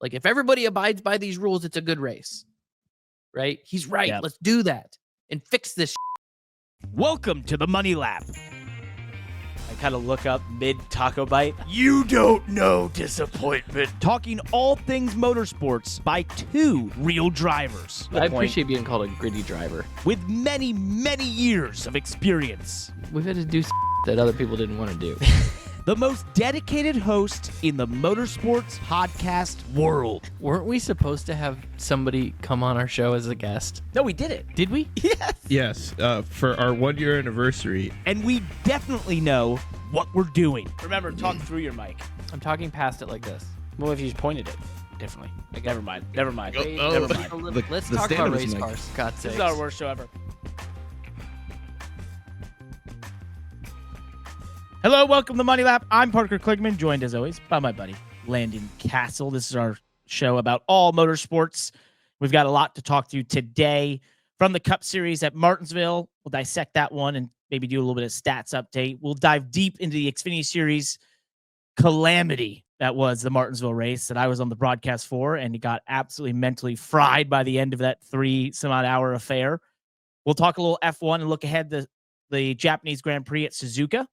Like, if everybody abides by these rules, it's a good race, right? He's right. Yep. Let's do that and fix this. Welcome to the Money Lap. I kind of look up mid-taco bite. You don't know disappointment. Talking all things motorsports by two real drivers. I appreciate being called a gritty driver. With many, many years of experience. We've had to do that other people didn't want to do. The most dedicated host in the motorsports podcast world. Weren't we supposed to have somebody come on our show as a guest? No, we did it. Did we? Yes. Yes, for our 1 year anniversary. And we definitely know what we're doing. Remember, talk through your mic. I'm talking past it like this. Well, if you just pointed it differently. Like, never mind. Never mind. Oh, Never mind. Let's the talk about stand was race mic. cars. God's This sakes. is our worst show ever. Hello, welcome to Money Lap. I'm Parker Kligerman, joined as always by my buddy Landon Cassill. This is our show about all motorsports. We've got a lot to talk to today from the Cup Series at Martinsville. We'll dissect that one and maybe do a little bit of stats update. We'll dive deep into the Xfinity Series calamity that was the Martinsville race that I was on the broadcast for, and he got absolutely mentally fried by the end of that 3-some-odd-hour affair. We'll talk a little F1 and look ahead to the Japanese Grand Prix at Suzuka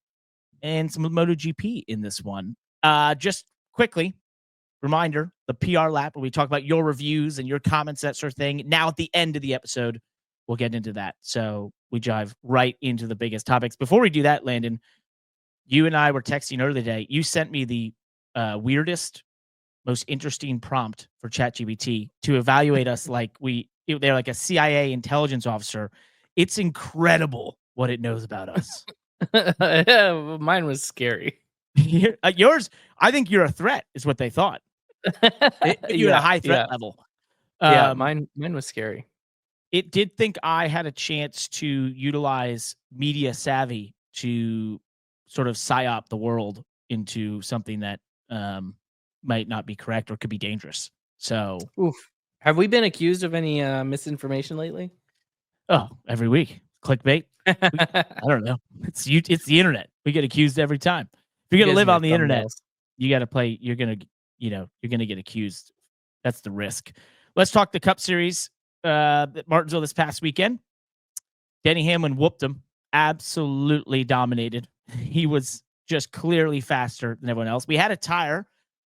and some MotoGP in this one. Just quickly, reminder, the PR lap, where we talk about your reviews and your comments, that sort of thing. Now at the end of the episode, we'll get into that. So we dive right into the biggest topics. Before we do that, Landon, you and I were texting earlier today. You sent me the weirdest, most interesting prompt for ChatGPT to evaluate us like they're like a CIA intelligence officer. It's incredible what it knows about us. Mine was scary. Yours, I think you're a threat, is what they thought. You're at a high threat level. Mine was scary. It did think I had a chance to utilize media savvy to sort of psyop the world into something that might not be correct or could be dangerous. So, Oof. Have we been accused of any misinformation lately? Every week, clickbait. I don't know. It's the internet. We get accused every time. If you're gonna live on the internet, you got to play. You're gonna get accused. That's the risk. Let's talk the Cup Series at Martinsville this past weekend. Denny Hamlin whooped him. Absolutely dominated. He was just clearly faster than everyone else. We had a tire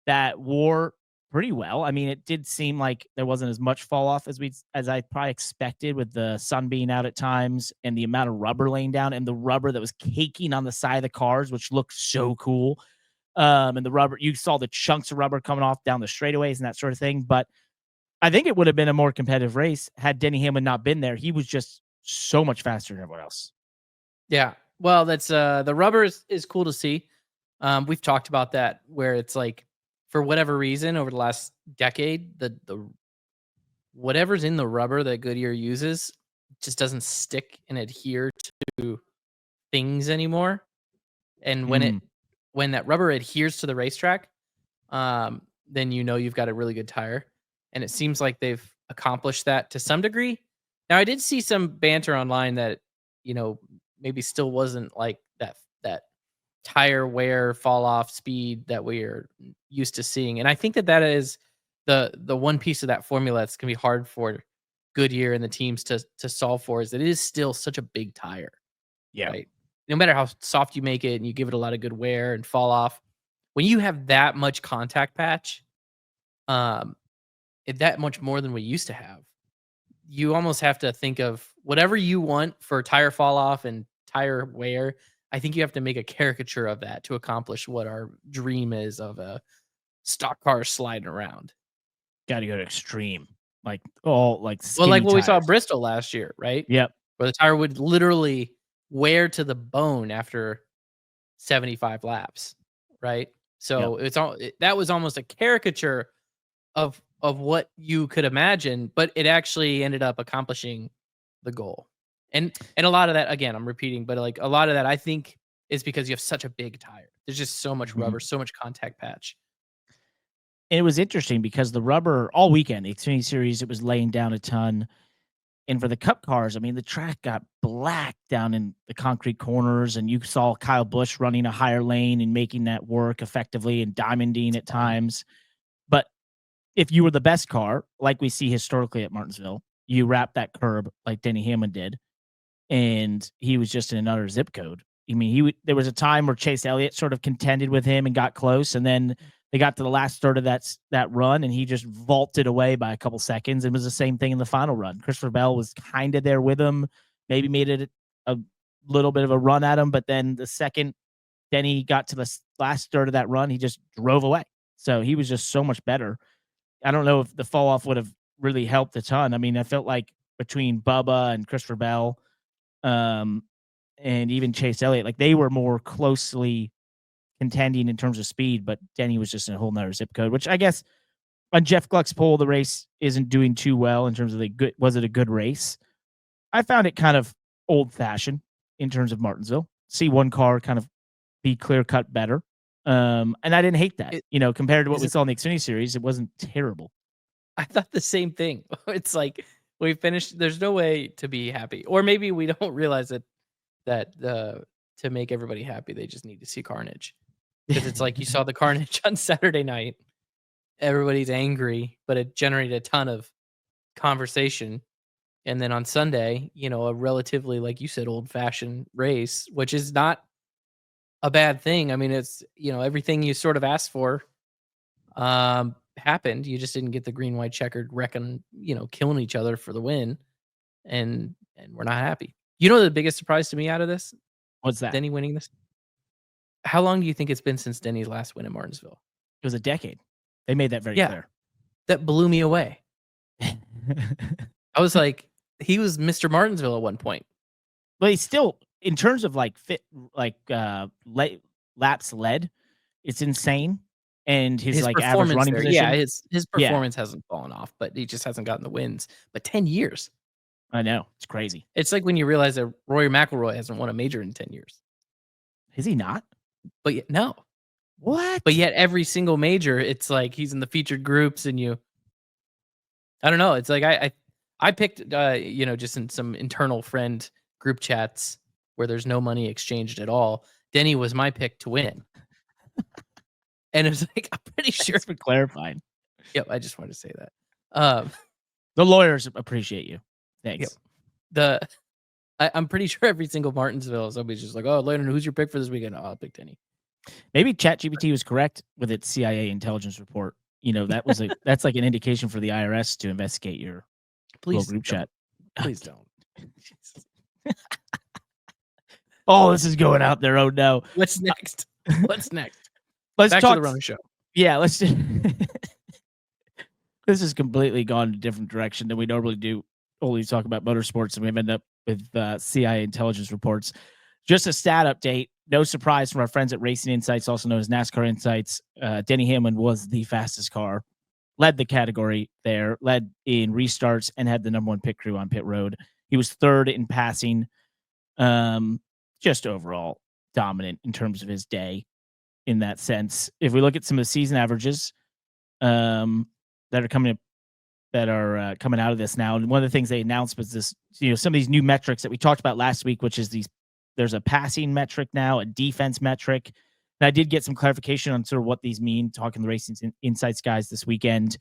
that wore pretty well. I mean, it did seem like there wasn't as much fall off as I probably expected, with the sun being out at times and the amount of rubber laying down and the rubber that was caking on the side of the cars, which looked so cool. And the rubber, you saw the chunks of rubber coming off down the straightaways and that sort of thing. But I think it would have been a more competitive race had Denny Hamlin not been there. He was just so much faster than everyone else. Yeah. Well, that's the rubber is cool to see. We've talked about that, where it's like, for whatever reason, over the last decade, the whatever's in the rubber that Goodyear uses just doesn't stick and adhere to things anymore. And when that rubber adheres to the racetrack, then you've got a really good tire. And it seems like they've accomplished that to some degree. Now, I did see some banter online that, maybe still wasn't like that tire wear, fall off speed that we're used to seeing. And I think that is the one piece of that formula that's going to be hard for Goodyear and the teams to solve for, is that it is still such a big tire. Yeah. Right? No matter how soft you make it and you give it a lot of good wear and fall off, when you have that much contact patch, that much more than we used to have, you almost have to think of whatever you want for tire fall off and tire wear. I think you have to make a caricature of that to accomplish what our dream is of a stock car sliding around. Got to go to extreme, like what tires. we saw at Bristol last year, right? Yep. Where the tire would literally wear to the bone after 75 laps, right? So that was almost a caricature of what you could imagine, but it actually ended up accomplishing the goal. And a lot of that, again, I'm repeating, but like a lot of that, I think, is because you have such a big tire. There's just so much rubber, so much contact patch. And it was interesting because the rubber all weekend, the Xfinity Series, it was laying down a ton. And for the Cup cars, I mean, the track got black down in the concrete corners, and you saw Kyle Busch running a higher lane and making that work effectively and diamonding at times. But if you were the best car, like we see historically at Martinsville, you wrap that curb like Denny Hamlin did, and he was just in another zip code. I mean, there was a time where Chase Elliott sort of contended with him and got close, and then they got to the last third of that run, and he just vaulted away by a couple seconds. It was the same thing in the final run. Christopher Bell was kind of there with him, maybe made it a little bit of a run at him, but then the second Denny got to the last third of that run, he just drove away. So he was just so much better. I don't know if the fall off would have really helped a ton. I mean, I felt like between Bubba and Christopher Bell, and even Chase Elliott, like they were more closely contending in terms of speed, but Denny was just in a whole nother zip code, which I guess on Jeff Gluck's poll, the race isn't doing too well in terms of was it a good race? I found it kind of old fashioned in terms of Martinsville. See one car kind of be clear cut better. And I didn't hate that, compared to what we saw in the Xfinity series, it wasn't terrible. I thought the same thing. It's like we finished. There's no way to be happy, or maybe we don't realize that to make everybody happy, they just need to see carnage. Because it's like you saw the carnage on Saturday night. Everybody's angry, but it generated a ton of conversation. And then on Sunday, a relatively, like you said, old-fashioned race, which is not a bad thing. I mean, it's, everything you sort of asked for happened. You just didn't get the green, white, checkered killing each other for the win. And we're not happy. The biggest surprise to me out of this? What's that? Denny winning this? How long do you think it's been since Denny's last win in Martinsville? It was a decade. They made that very clear. That blew me away. I was like, he was Mr. Martinsville at one point. But he's still, in terms of laps led, it's insane. And his average running position. Yeah, his performance hasn't fallen off, but he just hasn't gotten the wins. But 10 years. I know. It's crazy. It's like when you realize that Rory McIlroy hasn't won a major in 10 years. Is he not? But yet, no. What? But yet every single major, it's like he's in the featured groups and I don't know. It's like I picked, just in some internal friend group chats where there's no money exchanged at all. Denny was my pick to win. And it was like, I'm pretty sure. Thanks for clarifying. Yep, I just wanted to say that. The lawyers appreciate you. Thanks. Yep. I'm pretty sure every single Martinsville, somebody's just like, oh, Landon, who's your pick for this weekend? Oh, I'll pick Denny. Maybe ChatGPT was correct with its CIA intelligence report. That was that's like an indication for the IRS to investigate your group chat. Please don't. Oh, this is going out there. Oh no. What's next? Let's Back to the running show. Yeah, let's. This has completely gone in a different direction than we normally do. Only talk about motorsports, and we've ended up with CIA intelligence reports. Just a stat update. No surprise from our friends at Racing Insights, also known as NASCAR Insights. Denny Hamlin was the fastest car, led the category there, led in restarts, and had the number one pit crew on pit road. He was third in passing, just overall dominant in terms of his day in that sense. If we look at some of the season averages that are coming out of this now, and one of the things they announced was this, some of these new metrics that we talked about last week, which is there's a passing metric now, a defense metric. And I did get some clarification on sort of what these mean, talking to the Racing Insights guys this weekend.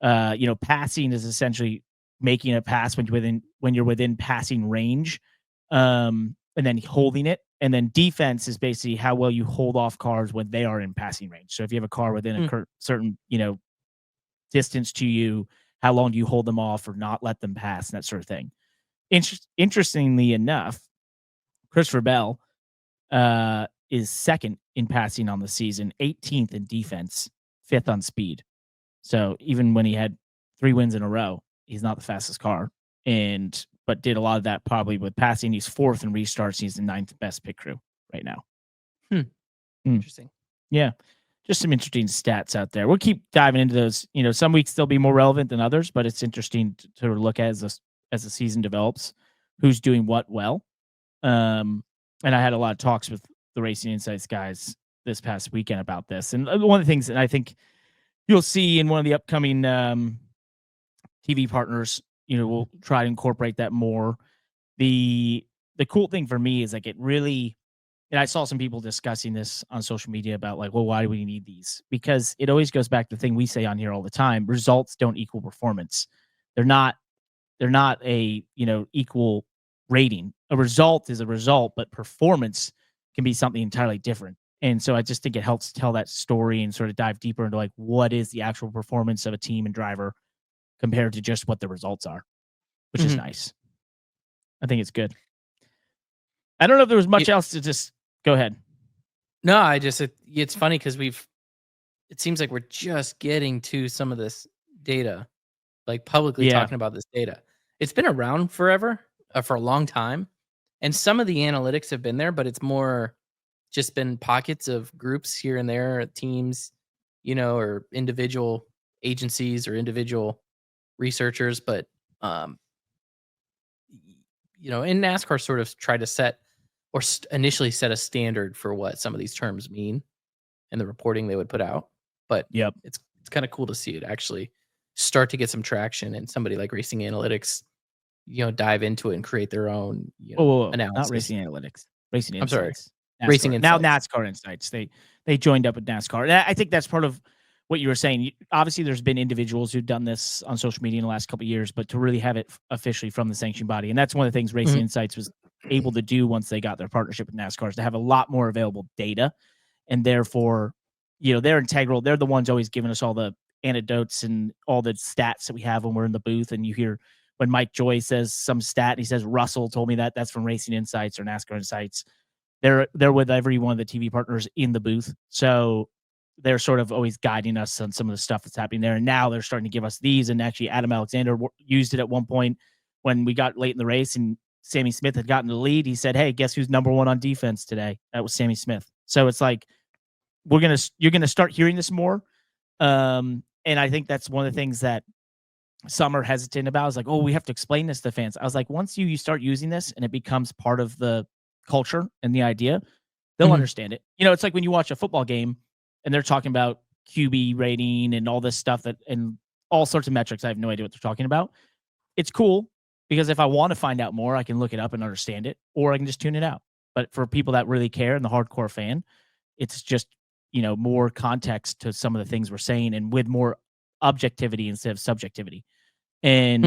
Passing is essentially making a pass when you're within passing range, and then holding it. And then defense is basically how well you hold off cars when they are in passing range. So if you have a car within a certain, distance to you, how long do you hold them off or not let them pass, and that sort of thing. Interestingly enough, Christopher Bell is second in passing on the season, 18th in defense, 5th on speed. So even when he had 3 wins in a row, he's not the fastest car, but did a lot of that probably with passing. He's 4th in restarts. He's the 9th best pit crew right now. Interesting. Yeah. Just some interesting stats out there. We'll keep diving into those. Some weeks they'll be more relevant than others, but it's interesting to look at as the season develops, who's doing what well. And I had a lot of talks with the Racing Insights guys this past weekend about this. And one of the things that I think you'll see in one of the upcoming TV partners, we'll try to incorporate that more. The cool thing for me is like it really and I saw some people discussing this on social media about like, well, why do we need these? Because it always goes back to the thing we say on here all the time: results don't equal performance. They're not a equal rating. A result is a result, but performance can be something entirely different. And so I just think it helps tell that story and sort of dive deeper into like what is the actual performance of a team and driver compared to just what the results are, which is nice. I think it's good. I don't know if there was much else to just go ahead. No, it's funny because it seems like we're just getting to some of this data, like publicly talking about this data. It's been around forever, for a long time. And some of the analytics have been there, but it's more just been pockets of groups here and there, teams, or individual agencies or individual researchers. But, and NASCAR sort of tried to set or initially set a standard for what some of these terms mean and the reporting they would put out. But it's kind of cool to see it actually start to get some traction, and somebody like Racing Analytics, dive into it and create their own analysis. Not Racing Analytics. Racing Insights. I'm sorry. NASCAR. Racing Insights. Now NASCAR Insights. They joined up with NASCAR. And I think that's part of what you were saying. Obviously, there's been individuals who've done this on social media in the last couple of years, but to really have it officially from the sanctioning body, and that's one of the things Racing Insights was able to do once they got their partnership with NASCAR, is to have a lot more available data, and therefore, they're integral. They're the ones always giving us all the anecdotes and all the stats that we have when we're in the booth. And you hear when Mike Joy says some stat, he says Russell told me that's from Racing Insights or NASCAR Insights. They're with every one of the TV partners in the booth, so they're sort of always guiding us on some of the stuff that's happening there. And now they're starting to give us these. And actually, Adam Alexander used it at one point when we got late in the race and Sammy Smith had gotten the lead. He said, "Hey, guess who's number one on defense today?" That was Sammy Smith. So it's like you're gonna start hearing this more. And I think that's one of the things that some are hesitant about, is like, oh, we have to explain this to fans. I was like, once you start using this and it becomes part of the culture and the idea, they'll understand it. It's like when you watch a football game and they're talking about QB rating and all this stuff and all sorts of metrics. I have no idea what they're talking about. It's cool because if I want to find out more, I can look it up and understand it, or I can just tune it out. But for people that really care and the hardcore fan, it's just, more context to some of the things we're saying, and with more objectivity instead of subjectivity. And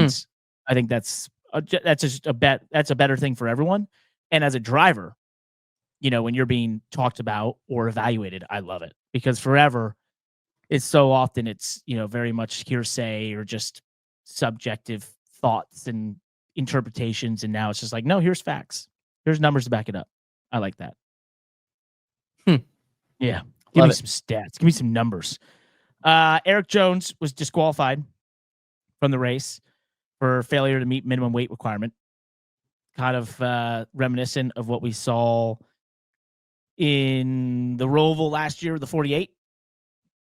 I think that's just that's a better thing for everyone. And as a driver, when you're being talked about or evaluated, I love it, because forever it's so often it's, very much hearsay or just subjective thoughts and interpretations. And now it's just like, no, here's facts. Here's numbers to back it up. I like that. Yeah. Give me some stats. Give me some numbers. Erik Jones was disqualified from the race for failure to meet minimum weight requirement. Kind of reminiscent of what we saw in the Roval last year, the 48,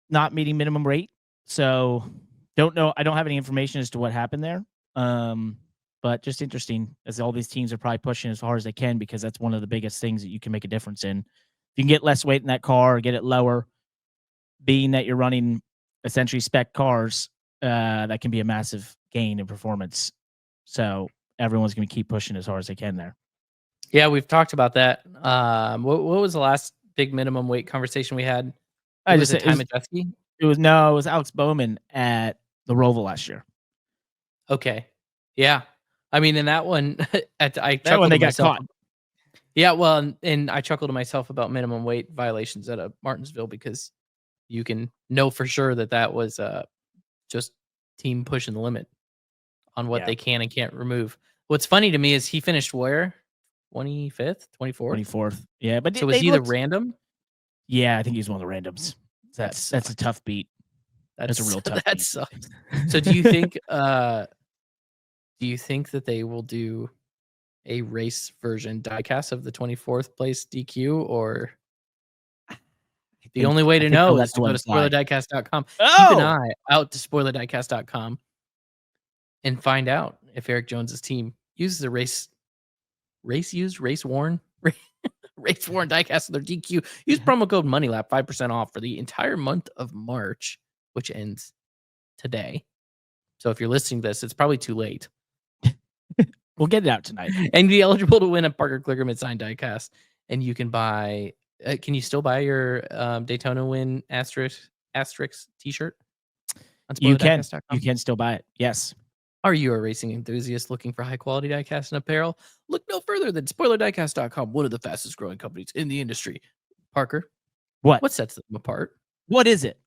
not meeting minimum weight. So don't know. I don't have any information as to what happened there. But just interesting, as all these teams are probably pushing as hard as they can, because that's one of the biggest things that you can make a difference in. If you can get less weight in that car or get it lower, being that you're running essentially spec cars, that can be a massive gain in performance. So everyone's going to keep pushing as hard as they can there. Yeah, we've talked about that. What was the last big minimum weight conversation we had? It was Alex Bowman at the Roval last year. Okay. Yeah. I mean, in that one, they got caught. Yeah, well, and I chuckled to myself about minimum weight violations at a Martinsville, because you can know for sure that was just team pushing the limit on what they can and can't remove. What's funny to me is he finished where? 25th, 24th? 24th. Yeah, but so was he the random? Yeah, I think he's one of the randoms. That's a tough beat. That's a real tough beat. Sucks. So do you think that they will do a race version diecast of the 24th place DQ, or the only way to know is to go to spoilerdiecast.com. Keep an eye out to spoilerdiecast.com and find out if Erik Jones's team uses a race worn diecast of their DQ. Use promo code MONEYLAP, 5% off for the entire month of March, which ends today. So if you're listening to this, it's probably too late. We'll get it out tonight. And be eligible to win a Parker Kligerman signed diecast and you can buy. Can you still buy your Daytona Win asterisk T-shirt on You can. SpoilerDiecast.com? You can still buy it. Yes. Are you a racing enthusiast looking for high-quality diecast and apparel? Look no further than SpoilerDiecast.com, one of the fastest-growing companies in the industry. Parker, What? what sets them apart? What is it?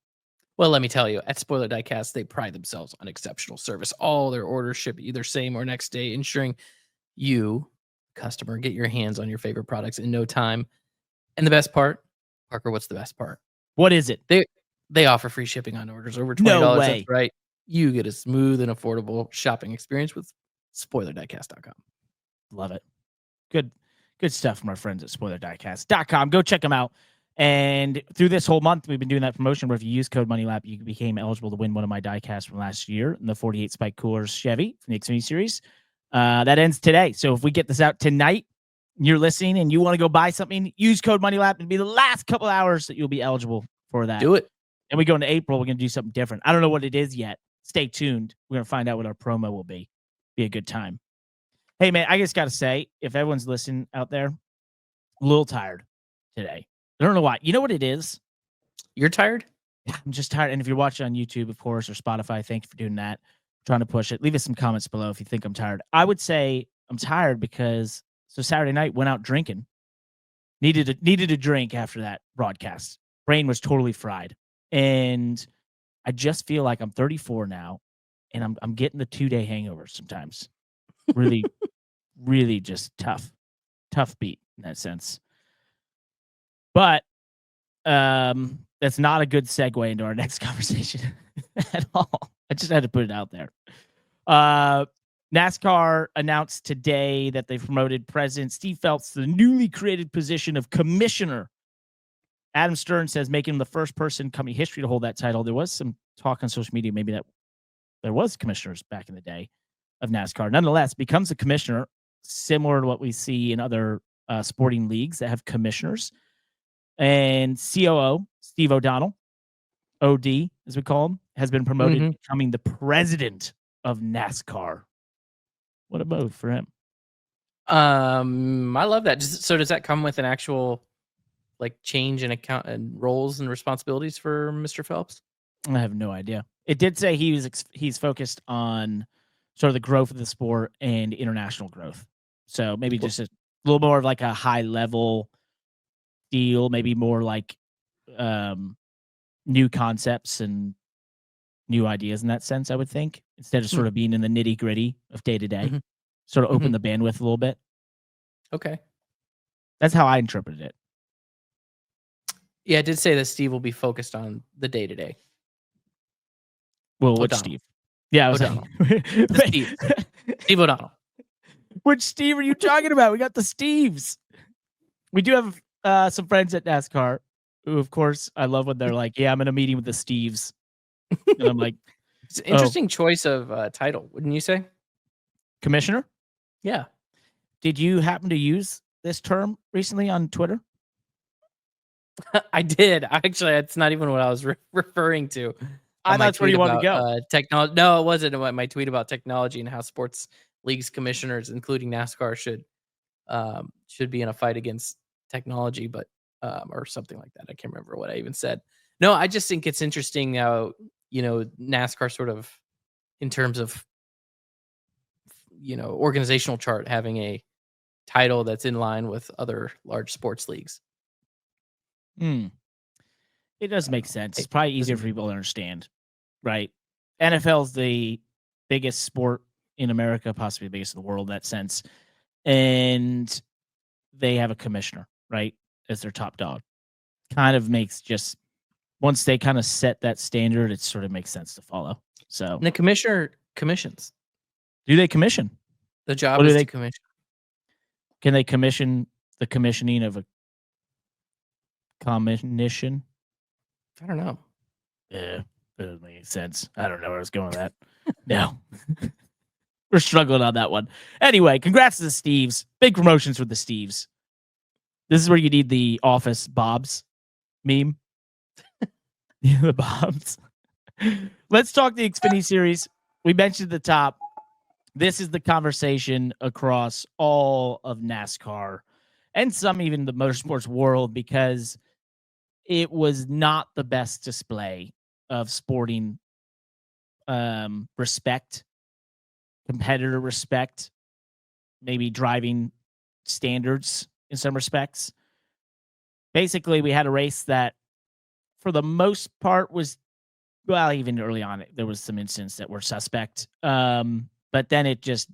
Well, let me tell you, at Spoiler Diecast, they pride themselves on exceptional service. All their orders ship either same or next day, ensuring you, customer, get your hands on your favorite products in no time. And the best part, Parker, what's the best part? What is it? They offer free shipping on orders over $20. No way. That's right. You get a smooth and affordable shopping experience with SpoilerDiecast.com. Love it. Good stuff from our friends at SpoilerDiecast.com. Go check them out. And through this whole month, we've been doing that promotion where if you use code MONEYLAP, you became eligible to win one of my diecasts from last year in the 48 Spike Coolers Chevy from the Xfinity Series. That ends today. So if we get this out tonight, you're listening and you want to go buy something, use code MONEYLAP and be the last couple hours that you'll be eligible for that. Do it. And we go into April, we're going to do something different. I don't know what it is yet. Stay tuned. We're going to find out what our promo will be. Be a good time. Hey, man, I just got to say, if everyone's listening out there, a little tired today. I don't know why. You know what it is? You're tired? I'm just tired. And if you're watching on YouTube, of course, or Spotify, thank you for doing that. Trying to push it. Leave us some comments below if you think I'm tired. I would say I'm tired because Saturday night went out drinking. Needed a drink after that broadcast. Brain was totally fried. And I just feel like I'm 34 now and I'm getting the 2-day hangover sometimes. Really, really just tough beat in that sense. But that's not a good segue into our next conversation at all. I just had to put it out there. NASCAR announced today that they promoted President Steve Phelps to the newly created position of commissioner. Adam Stern says making him the first person in company history to hold that title. There was some talk on social media maybe that there was commissioners back in the day of NASCAR. Nonetheless, becomes a commissioner, similar to what we see in other sporting leagues that have commissioners. And COO, Steve O'Donnell, OD, as we call him, has been promoted to becoming the president of NASCAR. What a move for him. I love that. So does that come with an actual like change in account and roles and responsibilities for Mr. Phelps? I have no idea. It did say he's focused on sort of the growth of the sport and international growth. So maybe just a little more of like a high level deal, maybe more like new concepts and new ideas in that sense, I would think, instead of sort of being in the nitty gritty of day to day, sort of open the bandwidth a little bit. Okay. That's how I interpreted it. Yeah, it did say that Steve will be focused on the day to day. Well, which O'Donnell. Steve? Yeah, I was O'Donnell. like, Steve. Steve O'Donnell. Which Steve are you talking about? We got the Steves. We do have some friends at NASCAR who, of course, I love when they're like, yeah, I'm in a meeting with the Steves. And I'm like, it's an interesting choice of title, wouldn't you say? Commissioner? Yeah. Did you happen to use this term recently on Twitter? I did. Actually, it's not even what I was referring to. I thought that's where you wanted to go. Technology. No, it wasn't. My tweet about technology and how sports leagues commissioners, including NASCAR, should be in a fight against technology, but or something like that. I can't remember what I even said. No, I just think it's interesting how NASCAR sort of, in terms of organizational chart, having a title that's in line with other large sports leagues. It does make sense. It's probably easier for people to understand, right? NFL's the biggest sport in America, possibly the biggest in the world in that sense. And they have a commissioner, right, as their top dog. Kind of makes just, once they kind of set that standard, it sort of makes sense to follow. So And the commissioner commissions. Do they commission? The job is to commission. Can they commission the commissioning of a commission? I don't know. Yeah, that doesn't make any sense. I don't know where I was going with that. No. We're struggling on that one. Anyway, congrats to the Steves. Big promotions for the Steves. This is where you need the Office Bobs meme. The Bobs. Let's talk the Xfinity Series. We mentioned at the top, this is the conversation across all of NASCAR. and some even the motorsports world, because it was not the best display of sporting respect, competitor respect, maybe driving standards in some respects. Basically, we had a race that, for the most part, was, well, even early on, there was some incidents that were suspect. But then it just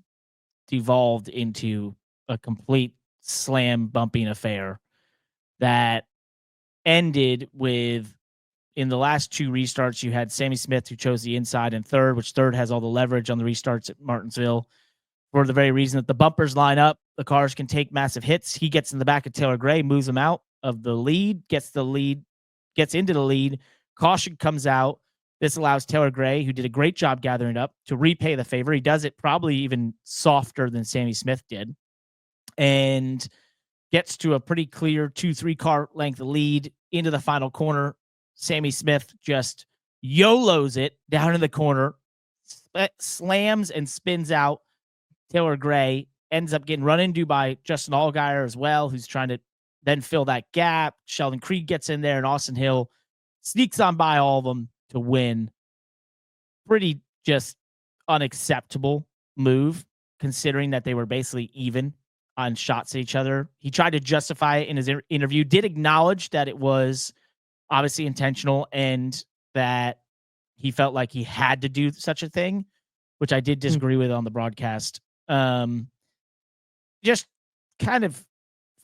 devolved into a complete slam bumping affair that ended with, in the last two restarts, you had Sammy Smith, who chose the inside in third, which third has all the leverage on the restarts at Martinsville, for the very reason that the bumpers line up, the cars can take massive hits. He gets in the back of Taylor Gray, moves him out of the lead, gets into the lead. Caution comes out. This allows Taylor Gray, who did a great job gathering up, to repay the favor. He does it probably even softer than Sammy Smith did, and gets to a pretty clear 2-3 car length lead into the final corner. Sammy Smith just YOLOs it down in the corner, slams and spins out Taylor Gray, ends up getting run into by Justin Allgaier as well, who's trying to then fill that gap. Sheldon Creed gets in there, and Austin Hill sneaks on by all of them to win. Pretty just unacceptable move, considering that they were basically even on shots at each other. He tried to justify it in his interview, did acknowledge that it was obviously intentional and that he felt like he had to do such a thing, which I did disagree with on the broadcast. Just kind of,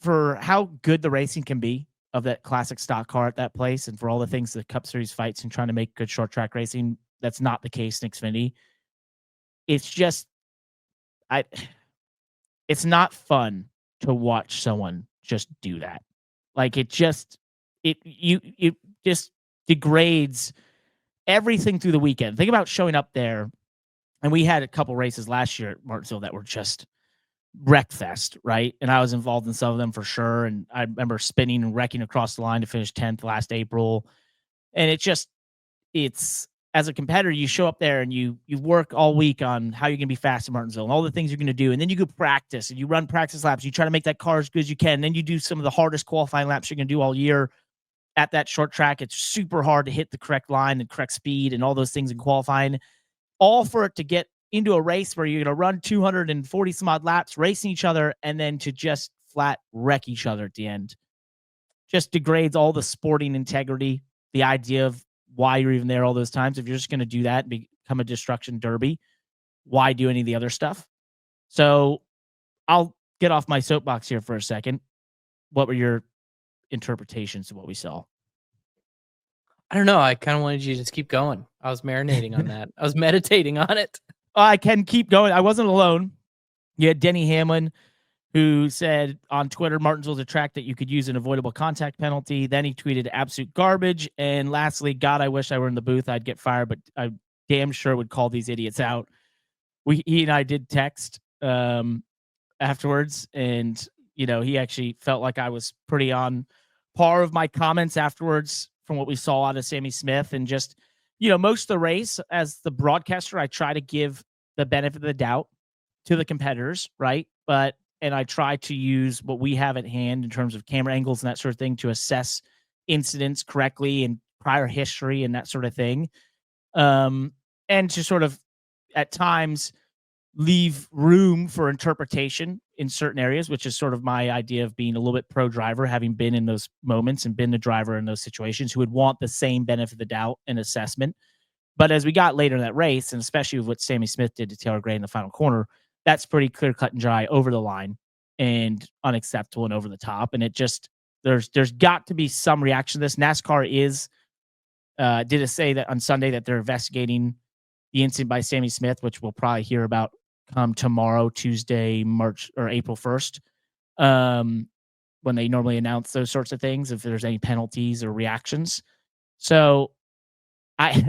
for how good the racing can be of that classic stock car at that place, and for all the things the Cup Series fights and trying to make good short track racing, that's not the case in Xfinity. It's just, it's not fun to watch someone just do that. Like, it just degrades everything through the weekend. Think about showing up there, and we had a couple races last year at Martinsville that were just wreckfest, right? And I was involved in some of them for sure. And I remember spinning and wrecking across the line to finish 10th last April. And it's as a competitor, you show up there and you work all week on how you're going to be fast in Martinsville and all the things you're going to do. And then you go practice and you run practice laps. You try to make that car as good as you can. And then you do some of the hardest qualifying laps you're going to do all year at that short track. It's super hard to hit the correct line and correct speed and all those things in qualifying, all for it to get into a race where you're going to run 240 some odd laps racing each other and then to just flat wreck each other at the end. Just degrades all the sporting integrity, the idea of why you're even there all those times. If you're just going to do that and become a destruction derby, why do any of the other stuff? So I'll get off my soapbox here for a second. What were your interpretations of what we saw? I don't know. I kind of wanted you to just keep going. I was marinating on that. I was meditating on it. I can keep going. I wasn't alone. You had Denny Hamlin, who said on Twitter, Martinsville's a track that you could use an avoidable contact penalty. Then he tweeted absolute garbage. And lastly, God, I wish I were in the booth. I'd get fired, but I damn sure would call these idiots out. He and I did text afterwards, and he actually felt like I was pretty on par of my comments afterwards from what we saw out of Sammy Smith. And just, most of the race, as the broadcaster, I try to give the benefit of the doubt to the competitors, right? And I try to use what we have at hand in terms of camera angles and that sort of thing to assess incidents correctly and prior history and that sort of thing. And to sort of, at times, leave room for interpretation in certain areas, which is sort of my idea of being a little bit pro-driver, having been in those moments and been the driver in those situations, who would want the same benefit of the doubt and assessment. But as we got later in that race, and especially with what Sammy Smith did to Taylor Gray in the final corner, that's pretty clear cut and dry, over the line and unacceptable and over the top. And it just, there's got to be some reaction to this. NASCAR did say that on Sunday that they're investigating the incident by Sammy Smith, which we'll probably hear about come tomorrow, Tuesday, April 1st, when they normally announce those sorts of things, if there's any penalties or reactions. So but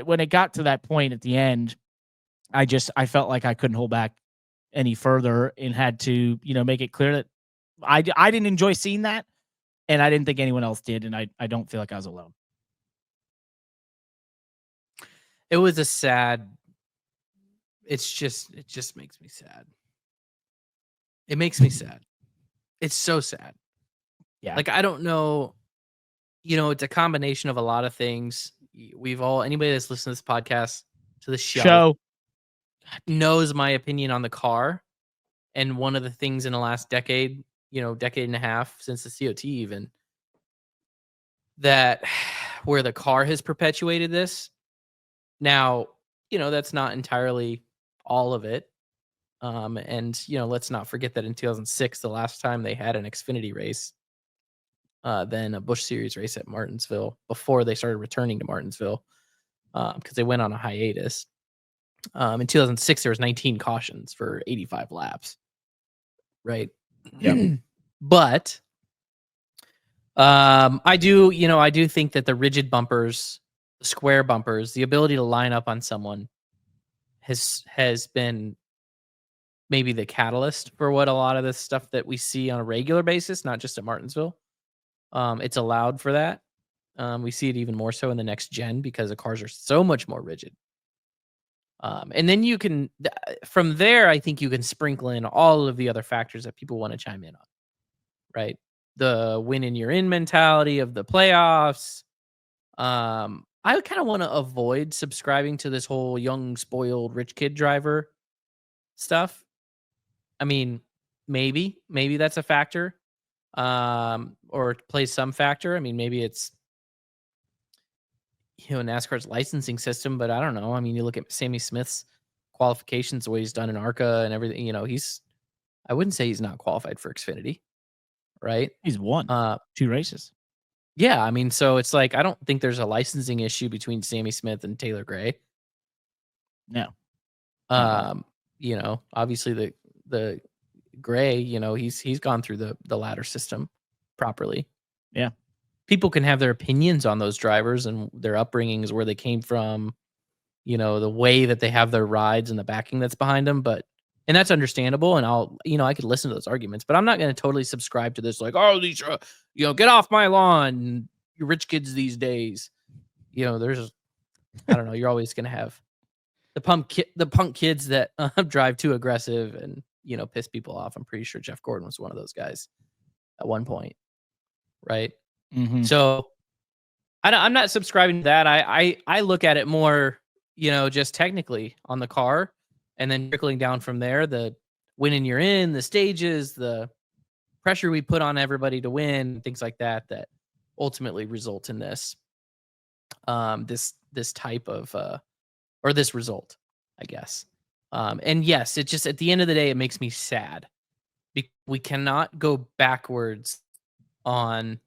when it got to that point at the end, I felt like I couldn't hold back any further and had to, make it clear that I didn't enjoy seeing that, and I didn't think anyone else did, and I don't feel like I was alone. It was a sad. It just makes me sad. It makes me sad. It's so sad. Yeah. Like, I don't know, it's a combination of a lot of things. Anybody that's listened to this podcast, to the show, knows my opinion on the car. And one of the things in the last decade, decade and a half since the COT even, that where the car has perpetuated this. Now, that's not entirely all of it. And let's not forget that in 2006, the last time they had an Xfinity race, then a Busch Series race at Martinsville before they started returning to Martinsville, because they went on a hiatus. In 2006, there was 19 cautions for 85 laps. Right. Yeah. But I do think that the rigid bumpers, the square bumpers, the ability to line up on someone has been maybe the catalyst for what a lot of this stuff that we see on a regular basis, not just at Martinsville. It's allowed for that. We see it even more so in the next gen because the cars are so much more rigid. And then you can, from there, I think you can sprinkle in all of the other factors that people want to chime in on, right? The win and you're in mentality of the playoffs. I kind of want to avoid subscribing to this whole young, spoiled, rich kid driver stuff. I mean, maybe that's a factor, or plays some factor. I mean, maybe it's, NASCAR's licensing system, but I don't know. I mean, you look at Sammy Smith's qualifications, the way he's done in ARCA and everything, I wouldn't say he's not qualified for Xfinity, right? He's won 2 races. Yeah, I mean, so it's like, I don't think there's a licensing issue between Sammy Smith and Taylor Gray. No. Obviously the Gray, he's gone through the ladder system properly. Yeah. People can have their opinions on those drivers and their upbringings, where they came from, the way that they have their rides and the backing that's behind them. And that's understandable. And I could listen to those arguments, but I'm not going to totally subscribe to this. Like, oh, these, get off my lawn, you rich kids these days. There's, I don't know. You're always going to have the punk kids that drive too aggressive and, piss people off. I'm pretty sure Jeff Gordon was one of those guys at one point. Right. Mm-hmm. So I'm not subscribing to that. I look at it more, just technically on the car, and then trickling down from there, the winning you're in, the stages, the pressure we put on everybody to win, things like that ultimately result in this type of or this result, I guess. And yes, it just, at the end of the day, it makes me sad. We cannot go backwards on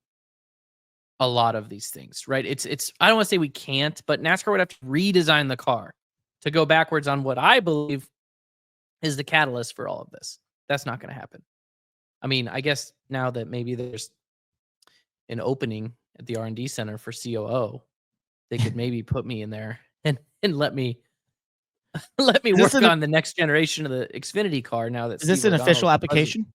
a lot of these things, right? It's I don't want to say we can't, but NASCAR would have to redesign the car to go backwards on what I believe is the catalyst for all of this. That's not going to happen. I mean, I guess now that maybe there's an opening at the R&D center for COO, they could maybe put me in there and let me work on the next generation of the Xfinity car. Now that is this an official application?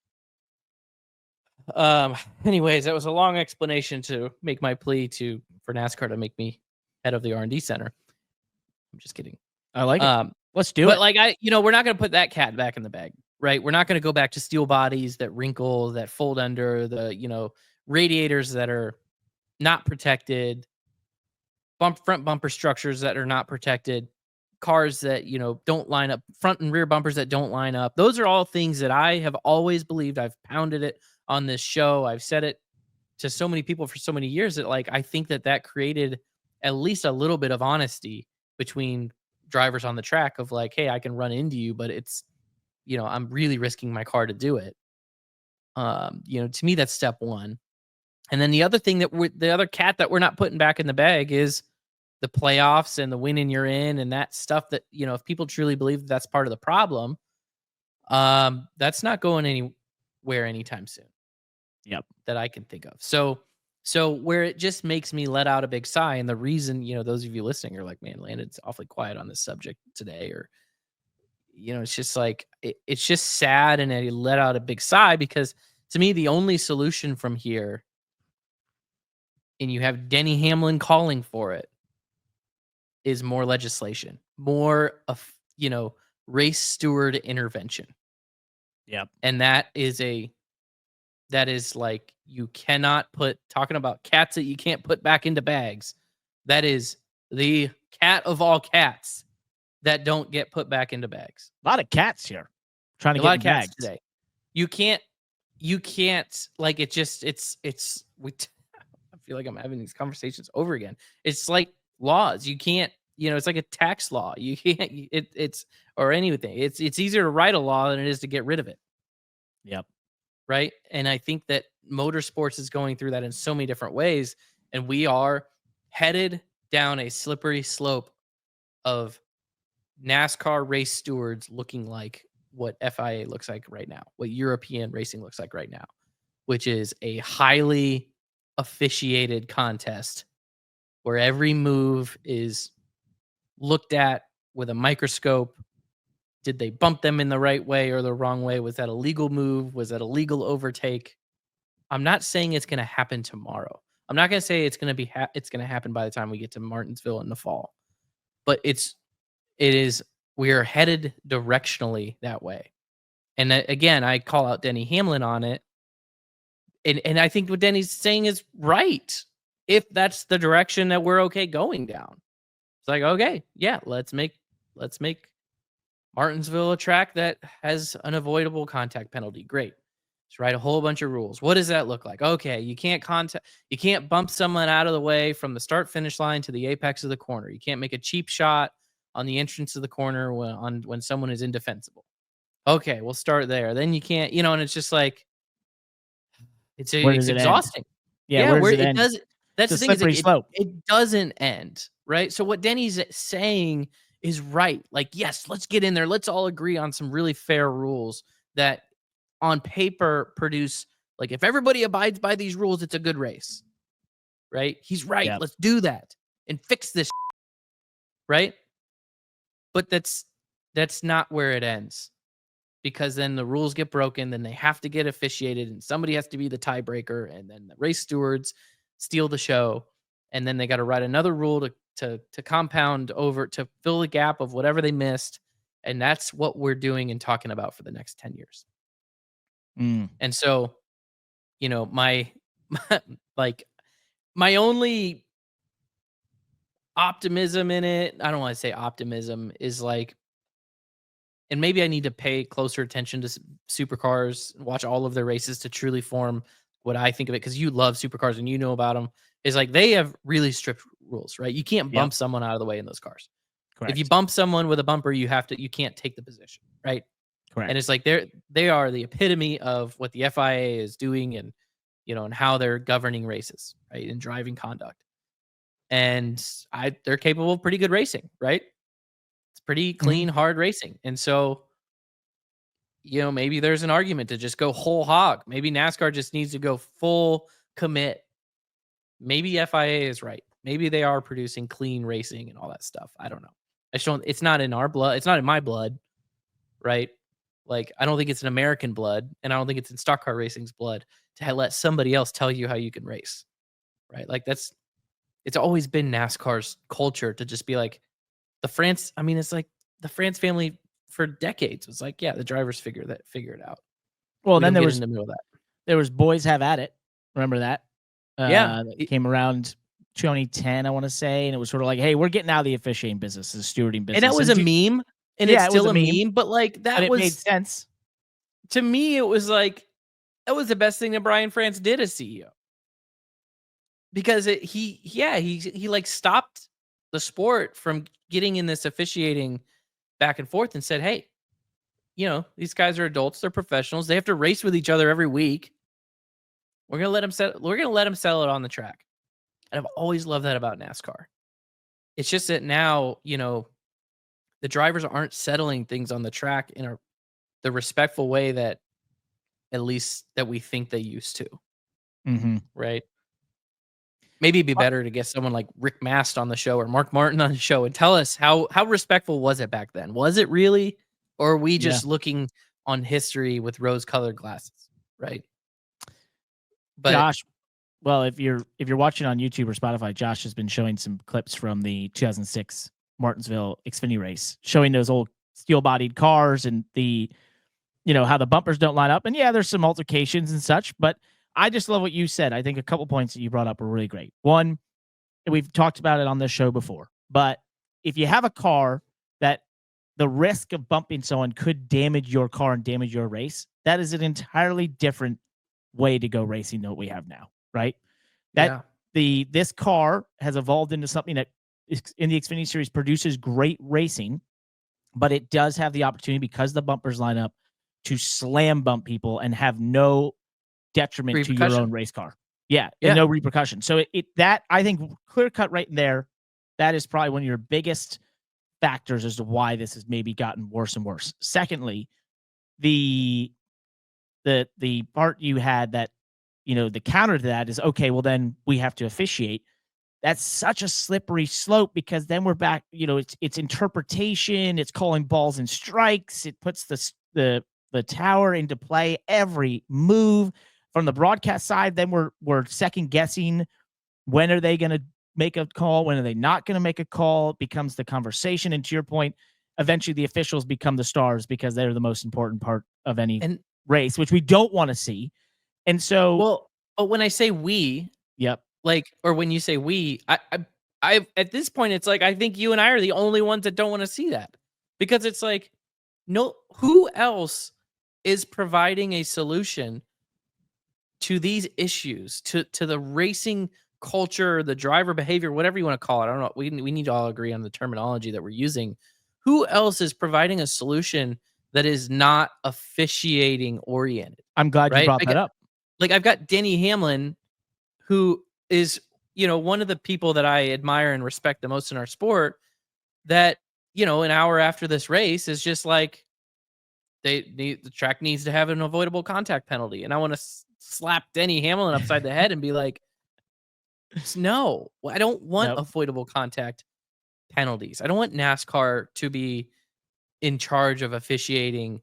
Anyways, that was a long explanation to make my plea for NASCAR to make me head of the R&D center. I'm just kidding. I like it. Let's do it. But like, we're not going to put that cat back in the bag, right? We're not going to go back to steel bodies that wrinkle, that fold under, the, radiators that are not protected, front bumper structures that are not protected, cars that, don't line up, front and rear bumpers that don't line up. Those are all things that I have always believed. I've pounded it on this show. I've said it to so many people for so many years that, like, I think that created at least a little bit of honesty between drivers on the track of like, hey, I can run into you, but it's, I'm really risking my car to do it. To me, that's step one. And then the other thing the other cat that we're not putting back in the bag is the playoffs and the winning you're in and that stuff that, if people truly believe that's part of the problem, that's not going anywhere anytime soon. Yep. That I can think of. So where it just makes me let out a big sigh. And the reason, those of you listening are like, man, Landon's awfully quiet on this subject today, or, it's just like, it's just sad. And I let out a big sigh because to me, the only solution from here, and you have Denny Hamlin calling for it, is more legislation, more of, race steward intervention. Yep. And that is a that is like you cannot put, talking about cats that you can't put back into bags. That is the cat of all cats that don't get put back into bags. A lot of cats here trying to A get lot in of cats bags today. You can't like it. Just I feel like I'm having these conversations over again. It's like laws. You can't. It's like a tax law. You can't. It's or anything. It's easier to write a law than it is to get rid of it. Yep. Right. And I think that motorsports is going through that in so many different ways, and we are headed down a slippery slope of NASCAR race stewards looking like what FIA looks like right now, what European racing looks like right now, which is a highly officiated contest where every move is looked at with a microscope. Did they bump them in the right way or the wrong way? Was that a legal move? Was that a legal overtake? I'm not saying it's going to happen tomorrow. I'm not going to say it's going to be it's going to happen by the time we get to Martinsville in the fall. But we are headed directionally that way. And again, I call out Denny Hamlin on it. And I think what Denny's saying is right. If that's the direction that we're okay going down. It's like, okay, yeah, let's make Martinsville a track that has an avoidable contact penalty. Great. Let's write a whole bunch of rules. What does that look like? Okay, you can't bump someone out of the way from the start finish line to the apex of the corner. You can't make a cheap shot on the entrance of the corner when someone is indefensible. Okay, we'll start there. Then you can't, and it's just like it's exhausting. Yeah, where does it end? That's it's the thing. Slippery slope. It doesn't end, right? So what Denny's saying is right. Like, yes, let's get in there. Let's all agree on some really fair rules that on paper produce, like, if everybody abides by these rules, it's a good race, right? He's right. Yep. Let's do that and fix this, right? But that's not where it ends, because then the rules get broken, then they have to get officiated, and somebody has to be the tiebreaker, and then the race stewards steal the show, and then they got to write another rule to compound over, to fill the gap of whatever they missed, and that's what we're doing and talking about for the next 10 years. And so, my only optimism in it, I don't want to say optimism, is like, and maybe I need to pay closer attention to supercars, watch all of their races to truly form what I think of it, because you love supercars and you know about them, is like they have really strict rules, right? You can't bump someone out of the way in those cars. Correct. If you bump someone with a bumper, you can't take the position, right? Correct. And it's like they are the epitome of what the FIA is doing, and and how they're governing races, right, and driving conduct. And they're capable of pretty good racing, right? It's pretty clean, hard racing. And so, maybe there's an argument to just go whole hog. Maybe NASCAR just needs to go full commit. Maybe FIA is right. Maybe they are producing clean racing and all that stuff. I don't know. It's not in our blood. It's not in my blood, right? Like, I don't think it's in American blood, and I don't think it's in stock car racing's blood to let somebody else tell you how you can race, right? Like, it's always been NASCAR's culture to just be like, it's like the France family for decades was like, yeah, the drivers figure it out. Well, then there was in the middle of that. There was Boys Have At It. Remember that? It came around 2010, I want to say, and it was sort of like, hey, we're getting out of the officiating business, the stewarding business. And that was a meme, and it's still a meme, but like it made sense. To me, it was like, that was the best thing that Brian France did as CEO. Because he like stopped the sport from getting in this officiating back and forth and said, hey, these guys are adults, they're professionals, they have to race with each other every week. We're gonna let them sell it on the track. And I've always loved that about NASCAR. It's just that now, the drivers aren't settling things on the track in the respectful way that, at least that we think they used to. Right? Maybe it'd be better to get someone like Rick Mast on the show or Mark Martin on the show and tell us how respectful was it back then? Was it really? Or are we just looking on history with rose-colored glasses? Right? But Josh, well, if you're watching on YouTube or Spotify, Josh has been showing some clips from the 2006 Martinsville Xfinity race, showing those old steel-bodied cars and the how the bumpers don't line up. And yeah, there's some altercations and such, but I just love what you said. I think a couple points that you brought up were really great. One, we've talked about it on this show before, but if you have a car that the risk of bumping someone could damage your car and damage your race, that is an entirely different way to go racing than what we have now, right? This car has evolved into something that in the Xfinity Series produces great racing, but it does have the opportunity, because the bumpers line up, to slam bump people and have no detriment to your own race car. Yeah. And no repercussion. So that I think clear cut right there, that is probably one of your biggest factors as to why this has maybe gotten worse and worse. Secondly, the part you had that, the counter to that is, okay, well then we have to officiate. That's such a slippery slope, because then we're back, it's interpretation, it's calling balls and strikes. It puts the tower into play every move from the broadcast side. Then we're second guessing, when are they going to make a call? When are they not going to make a call? It becomes the conversation. And to your point, eventually the officials become the stars, because they're the most important part of any race, which we don't want to see. And so, but when I say we, or when you say we, I at this point, it's like, I think you and I are the only ones that don't want to see that, because it's like, no, who else is providing a solution to these issues, to the racing culture, the driver behavior, whatever you want to call it. I don't know. We need to all agree on the terminology that we're using. Who else is providing a solution that is not officiating oriented? I'm glad you brought that up. Like, I've got Denny Hamlin, who is, one of the people that I admire and respect the most in our sport, that, an hour after this race is just like, the track needs to have an avoidable contact penalty. And I want to slap Denny Hamlin upside the head and be like, no, I don't want avoidable contact penalties. I don't want NASCAR to be in charge of officiating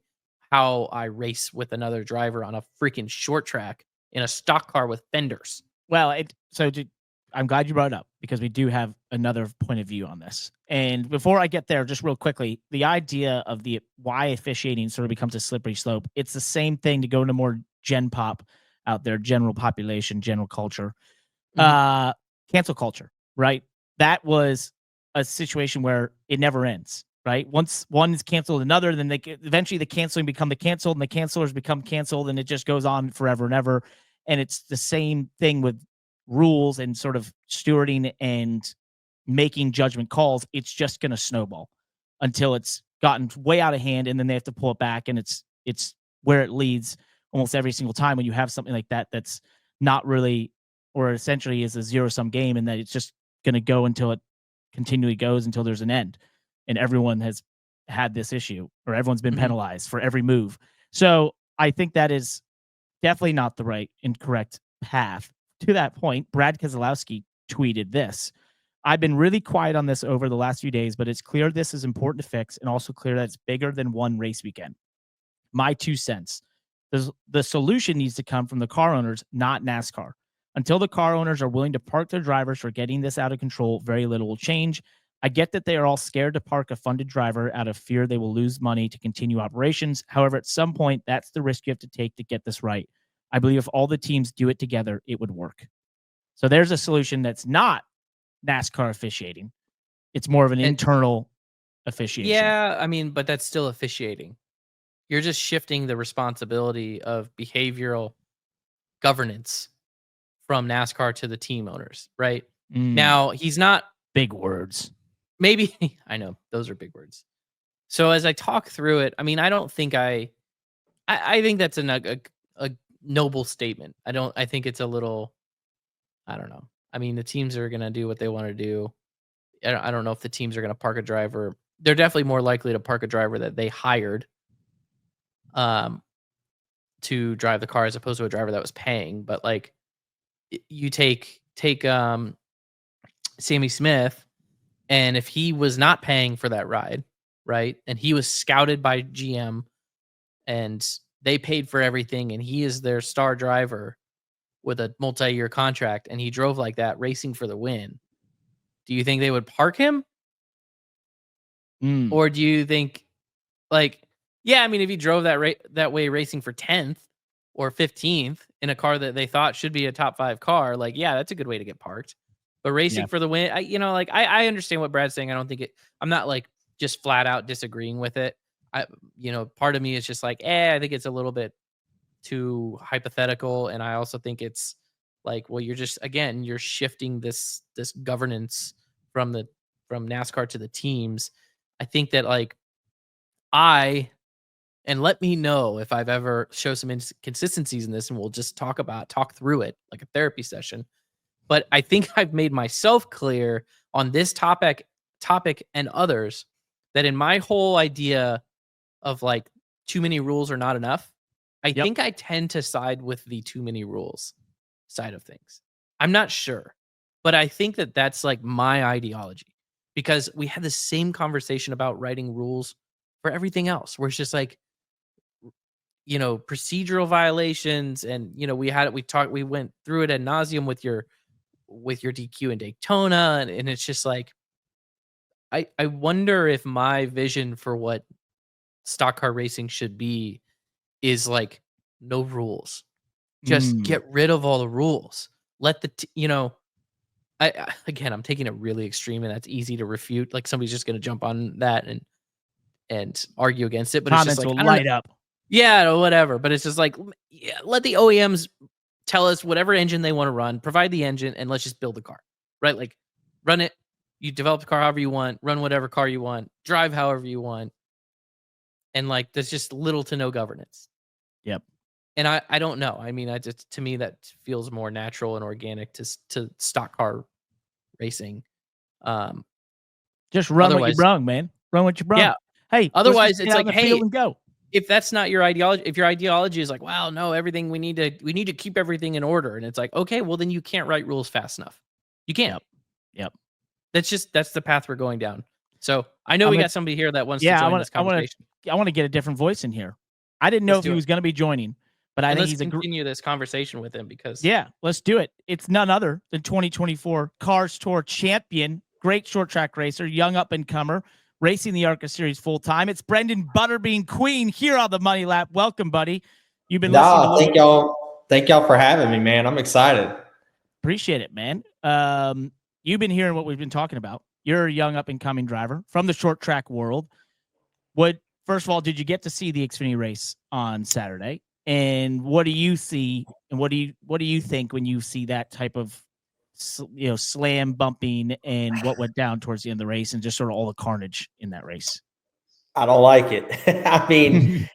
how I race with another driver on a freaking short track in a stock car with fenders. Well, I'm glad you brought it up, because we do have another point of view on this. And before I get there, just real quickly, the idea of why officiating sort of becomes a slippery slope. It's the same thing to go into more gen pop out there, general population, general culture, cancel culture, right? That was a situation where it never ends, right? Once one is canceled, another, then eventually the canceling become the canceled, and the cancelers become canceled, and it just goes on forever and ever. And it's the same thing with rules and sort of stewarding and making judgment calls. It's just going to snowball until it's gotten way out of hand, and then they have to pull it back. And it's where it leads almost every single time when you have something like that that's not really, or essentially is a zero-sum game, and that it's just going to go until it continually goes until there's an end. And everyone has had this issue, or everyone's been penalized for every move. So I think that is definitely not the right and correct path. To that point, Brad Keselowski tweeted this: I've been really quiet on this over the last few days, but it's clear this is important to fix, and also clear that it's bigger than one race weekend. My 2 cents. The solution needs to come from the car owners, not NASCAR. Until the car owners are willing to park their drivers for getting this out of control, very little will change. I get that they are all scared to park a funded driver out of fear they will lose money to continue operations. However, at some point, that's the risk you have to take to get this right. I believe if all the teams do it together, it would work. So there's a solution that's not NASCAR officiating. It's more of an internal officiation. Yeah, I mean, but that's still officiating. You're just shifting the responsibility of behavioral governance from NASCAR to the team owners, right? Now, he's not... Big words. Maybe, I know, those are big words. So as I talk through it, I mean, I don't think I think that's a noble statement. I think it's a little, I don't know. I mean, the teams are going to do what they want to do. I don't know if the teams are going to park a driver. They're definitely more likely to park a driver that they hired to drive the car, as opposed to a driver that was paying. But like, you take Sammy Smith, and if he was not paying for that ride, right, and he was scouted by GM and they paid for everything, and he is their star driver with a multi-year contract, and he drove like that, racing for the win, do you think they would park him? Or do you think, like, Yeah, I mean, if he drove that way racing for 10th or 15th in a car that they thought should be a top 5 car, like, yeah, that's a good way to get parked. But racing Yeah. for the win, I understand what Brad's saying. I don't think I'm not like just flat out disagreeing with it. Part of me is just like, I think it's a little bit too hypothetical, and I also think it's like, well, you're shifting this governance from NASCAR to the teams. I think that like and let me know if I've ever show some inconsistencies in this, and we'll just talk through it like a therapy session. But I think I've made myself clear on this topic and others that in my whole idea of like too many rules are not enough, I think I tend to side with the too many rules side of things. I'm not sure, but I think that that's like my ideology, because we had the same conversation about writing rules for everything else, where it's just like, procedural violations, and we went through it ad nauseum with your DQ in Daytona, and it's just like, I wonder if my vision for what stock car racing should be is like no rules. Just get rid of all the rules. Let again, I'm taking it really extreme, and that's easy to refute. Like, somebody's just going to jump on that and argue against it, but Comments it's just like, will light up. yeah, or whatever. But it's just like, let the OEMs tell us whatever engine they want to run, provide the engine, and let's just build the car, right? Like, run it. You develop the car however you want, run whatever car you want, drive however you want. And like, there's just little to no governance. Yep. And I don't know. I mean, to me, that feels more natural and organic to stock car racing. Just run what you brung, man. Run what you brung. Yeah. Hey, otherwise it's like, hey, and go. If that's not your ideology, if your ideology is like, wow, no, everything we need to keep everything in order, and it's like, okay, well then you can't write rules fast enough. You can't. Yep. That's the path we're going down. So I know we got somebody here that wants to join this conversation. I want to get a different voice in here. I didn't know if he was going to be joining, but I think let's continue this conversation with him, because let's do it. It's none other than 2024 Cars Tour champion, great short track racer, young up and comer, racing the ARCA Series full time. It's Brenden Butterbean Queen here on the Money Lap. Welcome, buddy. You've been listening. Thank y'all for having me, man. I'm excited. Appreciate it, man. You've been hearing what we've been talking about. You're a young up and coming driver from the short track world. First of all, did you get to see the Xfinity race on Saturday? And what do you see? And what do you think when you see that type of slam bumping and what went down towards the end of the race, and just sort of all the carnage in that race? I don't like it. I mean,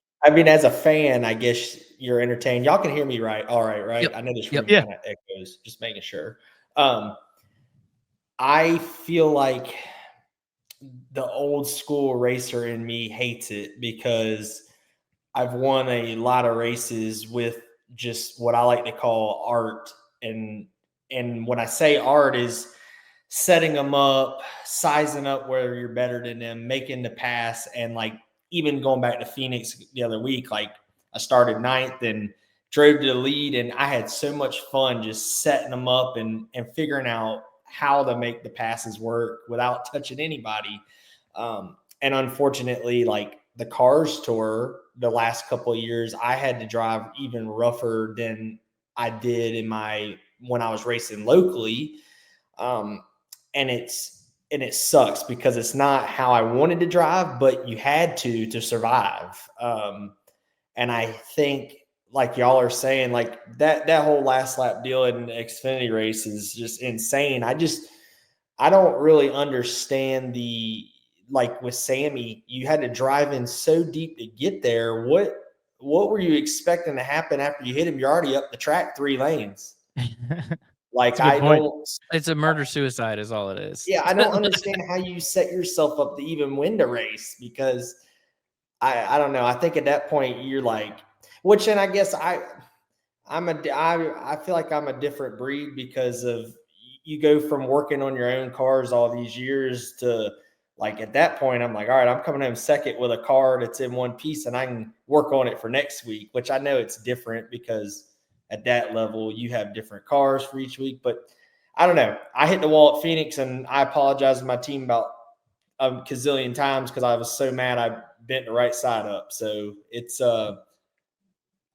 as a fan, I guess you're entertained. Y'all can hear me right? All right, right? Yep. I know this room kind of echoes, just making sure. I feel like the old school racer in me hates it, because I've won a lot of races with just what I like to call art. And when I say art, is setting them up, sizing up where you're better than them, making the pass. And like, even going back to Phoenix the other week, like I started 9th and drove to the lead, and I had so much fun just setting them up and figuring out how to make the passes work without touching anybody. And unfortunately, like the Cars Tour, the last couple of years, I had to drive even rougher than I did when I was racing locally. And it sucks, because it's not how I wanted to drive, but you had to survive. And I think, like y'all are saying, like that whole last lap deal in the Xfinity race is just insane. I don't really understand like with Sammy, you had to drive in so deep to get there. What were you expecting to happen after you hit him? You're already up the track 3 lanes. Like, it's a murder suicide is all it is. Yeah, I don't understand how you set yourself up to even win the race, because I don't know. I think at that point you're like, and I guess I feel like I'm a different breed, because of you go from working on your own cars all these years to, like, at that point, I'm like, all right, I'm coming home second with a car that's in one piece, and I can work on it for next week, which I know it's different, because at that level you have different cars for each week. But I don't know. I hit the wall at Phoenix, and I apologize to my team about a gazillion times because I was so mad I bent the right side up. So it's I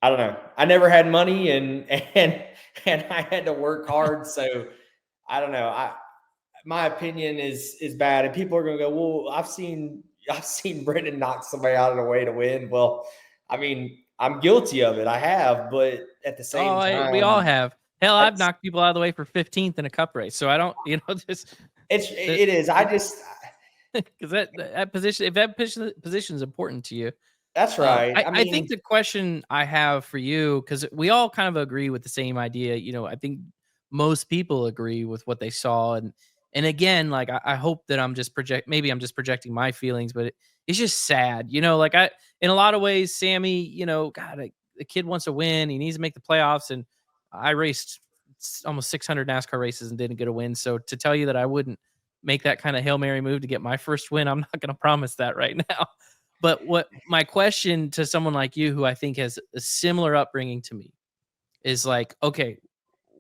don't know. I never had money and I had to work hard. So I don't know. My opinion is bad, and people are going to go, well, I've seen Brenden knock somebody out of the way to win. Well, I mean, I'm guilty of it. I have, but at the same time, we all have. Hell, I've that's- knocked people out of the way for 15th in a cup race. So I don't, just it is. I just because that position, if that position is important to you. that's right. I think the question I have for you, because we all kind of agree with the same idea. I think most people agree with what they saw, and again, like I hope that maybe I'm just projecting my feelings, but it's just sad. Like in a lot of ways, Sammy, God, the kid wants to win. He needs to make the playoffs, and I raced almost 600 NASCAR races and didn't get a win. So to tell you that I wouldn't make that kind of Hail Mary move to get my first win, I'm not going to promise that right now. But what my question to someone like you, who I think has a similar upbringing to me, is like, okay,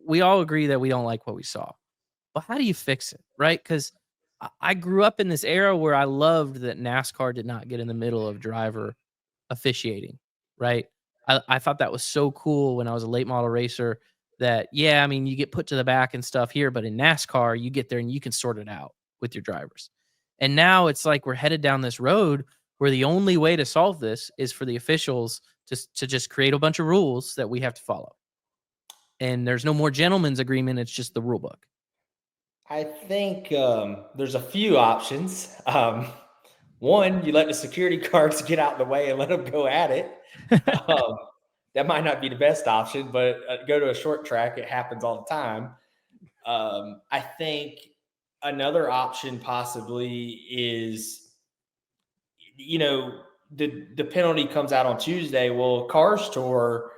we all agree that we don't like what we saw, but how do you fix it, right? Because I grew up in this era where I loved that NASCAR did not get in the middle of driver officiating, right? I thought that was so cool when I was a late model racer that, yeah, I mean, you get put to the back and stuff here, but in NASCAR, you get there and you can sort it out with your drivers. And now it's like we're headed down this road where the only way to solve this is for the officials to just create a bunch of rules that we have to follow. And there's no more gentleman's agreement. It's just the rule book. I think there's a few options. One, you let the security guards get out of the way and let them go at it. That might not be the best option, but go to a short track. It happens all the time. I think another option possibly is, the penalty comes out on Tuesday. Well, Cars Tour,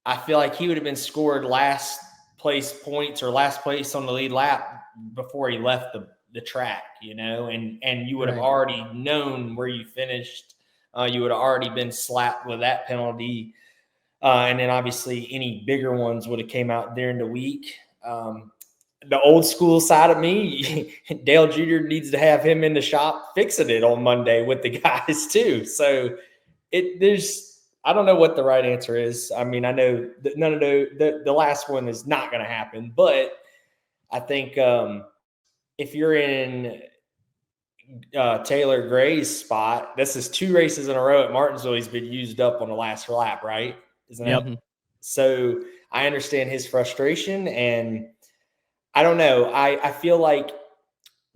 I feel like he would have been scored last place points or last place on the lead lap before he left the track, and you would have already known where you finished. You would have already been slapped with that penalty. And then obviously any bigger ones would have came out during the week. The old school side of me, Dale Jr. needs to have him in the shop fixing it on Monday with the guys too. So I don't know what the right answer is. I mean, I know that none of the last one is not going to happen, but I think if you're in Taylor Gray's spot, this is 2 races in a row at Martinsville. He's been used up on the last lap, right? Isn't it? Yep. So I understand his frustration, and I don't know. I feel like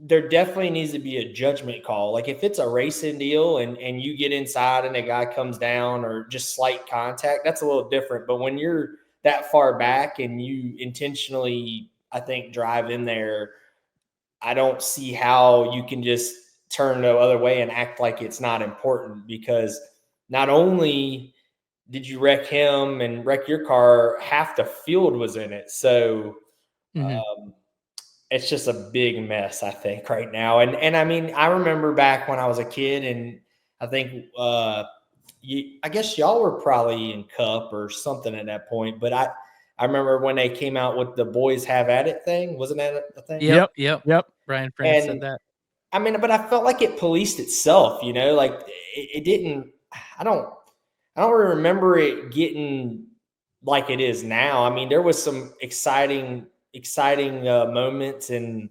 there definitely needs to be a judgment call. Like if it's a racing deal and you get inside and a guy comes down or just slight contact, that's a little different. But when you're that far back and you intentionally, I think, drive in there, I don't see how you can just turn the other way and act like it's not important, because not only did you wreck him and wreck your car, half the field was in it. So it's just a big mess, I think, right now. And I mean, I remember back when I was a kid, and I think I guess y'all were probably in Cup or something at that point, but I remember when they came out with the boys have at it thing. Wasn't that a thing? Yep. Brian France said that. I mean, but I felt like it policed itself, like it didn't. I don't really remember it getting like it is now. I mean, there was some exciting moments and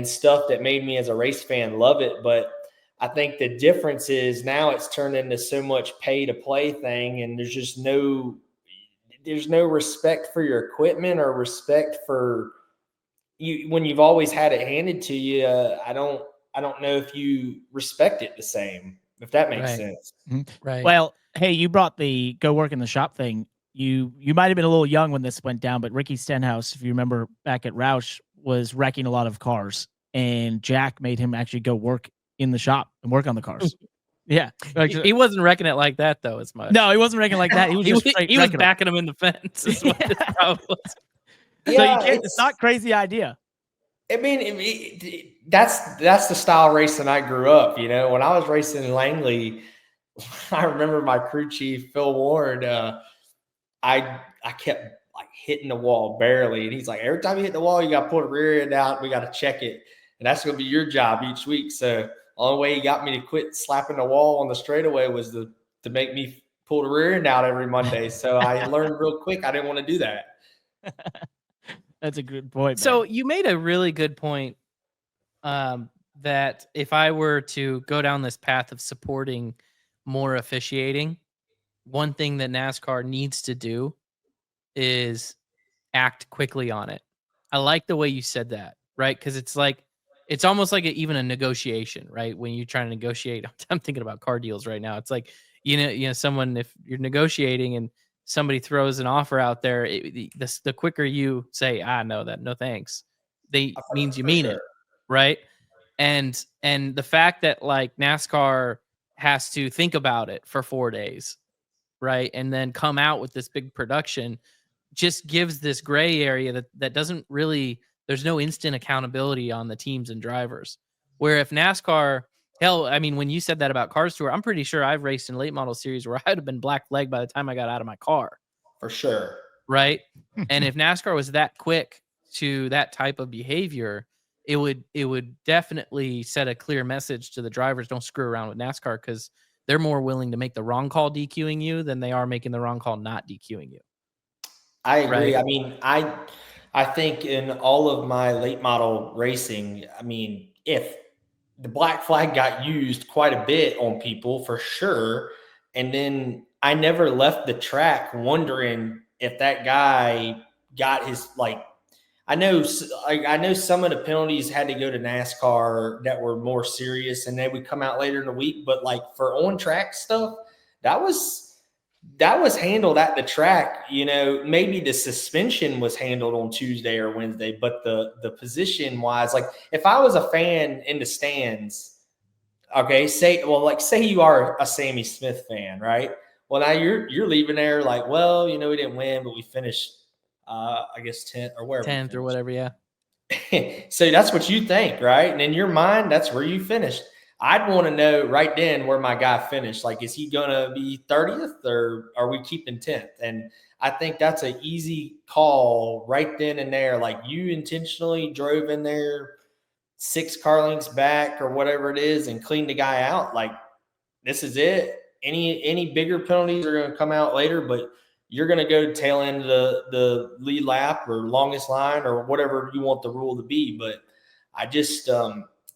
stuff that made me as a race fan love it. But I think the difference is now it's turned into so much pay to play thing, and there's just no respect for your equipment or respect for you when you've always had it handed to you. I don't know if you respect it the same, if that makes sense. Right. Well, hey, you brought the go work in the shop thing. You might have been a little young when this went down, but Ricky Stenhouse, if you remember back at Roush, was wrecking a lot of cars, and Jack made him actually go work in the shop and work on the cars. Yeah. He wasn't wrecking it like that, though, as much. No, he wasn't wrecking like that. He was he was backing him in the fence. Is what his problem was. Yeah, so it's not a crazy idea. I mean, that's the style racing I grew up. When I was racing in Langley, I remember my crew chief, Phil Ward, I kept like hitting the wall barely. And he's like, every time you hit the wall, you got to pull the rear end out. We got to check it. And that's going to be your job each week. So Only way he got me to quit slapping the wall on the straightaway was to make me pull the rear end out every Monday. So I learned real quick I didn't want to do that. That's a good point, man. So you made a really good point, that if I were to go down this path of supporting more officiating, one thing that NASCAR needs to do is act quickly on it. I like the way you said that, right? Because it's almost like even a negotiation, right? When you're trying to negotiate, I'm thinking about car deals right now. It's like, someone, if you're negotiating and somebody throws an offer out there, the quicker you say, no thanks, means you mean it, right? And the fact that like NASCAR has to think about it for 4 days, right? And then come out with this big production just gives this gray area that doesn't really, there's no instant accountability on the teams and drivers. Where if NASCAR, hell, I mean, when you said that about Cars Tour, I'm pretty sure I've raced in late model series where I'd have been black flagged by the time I got out of my car. For sure. Right. And if NASCAR was that quick to that type of behavior, it would definitely set a clear message to the drivers. Don't screw around with NASCAR, because they're more willing to make the wrong call DQing you than they are making the wrong call not DQing you. I agree. Right. I mean, I think in all of my late model racing, I mean, if the black flag got used quite a bit on people for sure, and then I never left the track wondering if that guy got his, like, I know some of the penalties had to go to NASCAR that were more serious, and they would come out later in the week. But like for on track stuff, that was handled at the track. Maybe the suspension was handled on Tuesday or Wednesday, but the position wise, like if I was a fan in the stands, okay, say you are a Sammy Smith fan, right? Well, now you're leaving there like, well, we didn't win, but we finished, I guess 10th or wherever. 10th or whatever, yeah. So that's what you think, right? And in your mind, that's where you finished. I'd want to know right then where my guy finished. Like, is he going to be 30th or are we keeping 10th? And I think that's an easy call right then and there. Like, you intentionally drove in there 6 car lengths back or whatever it is and cleaned the guy out. Like, this is it. Any bigger penalties are going to come out later, but you're going to go tail end the lead lap or longest line or whatever you want the rule to be. But I just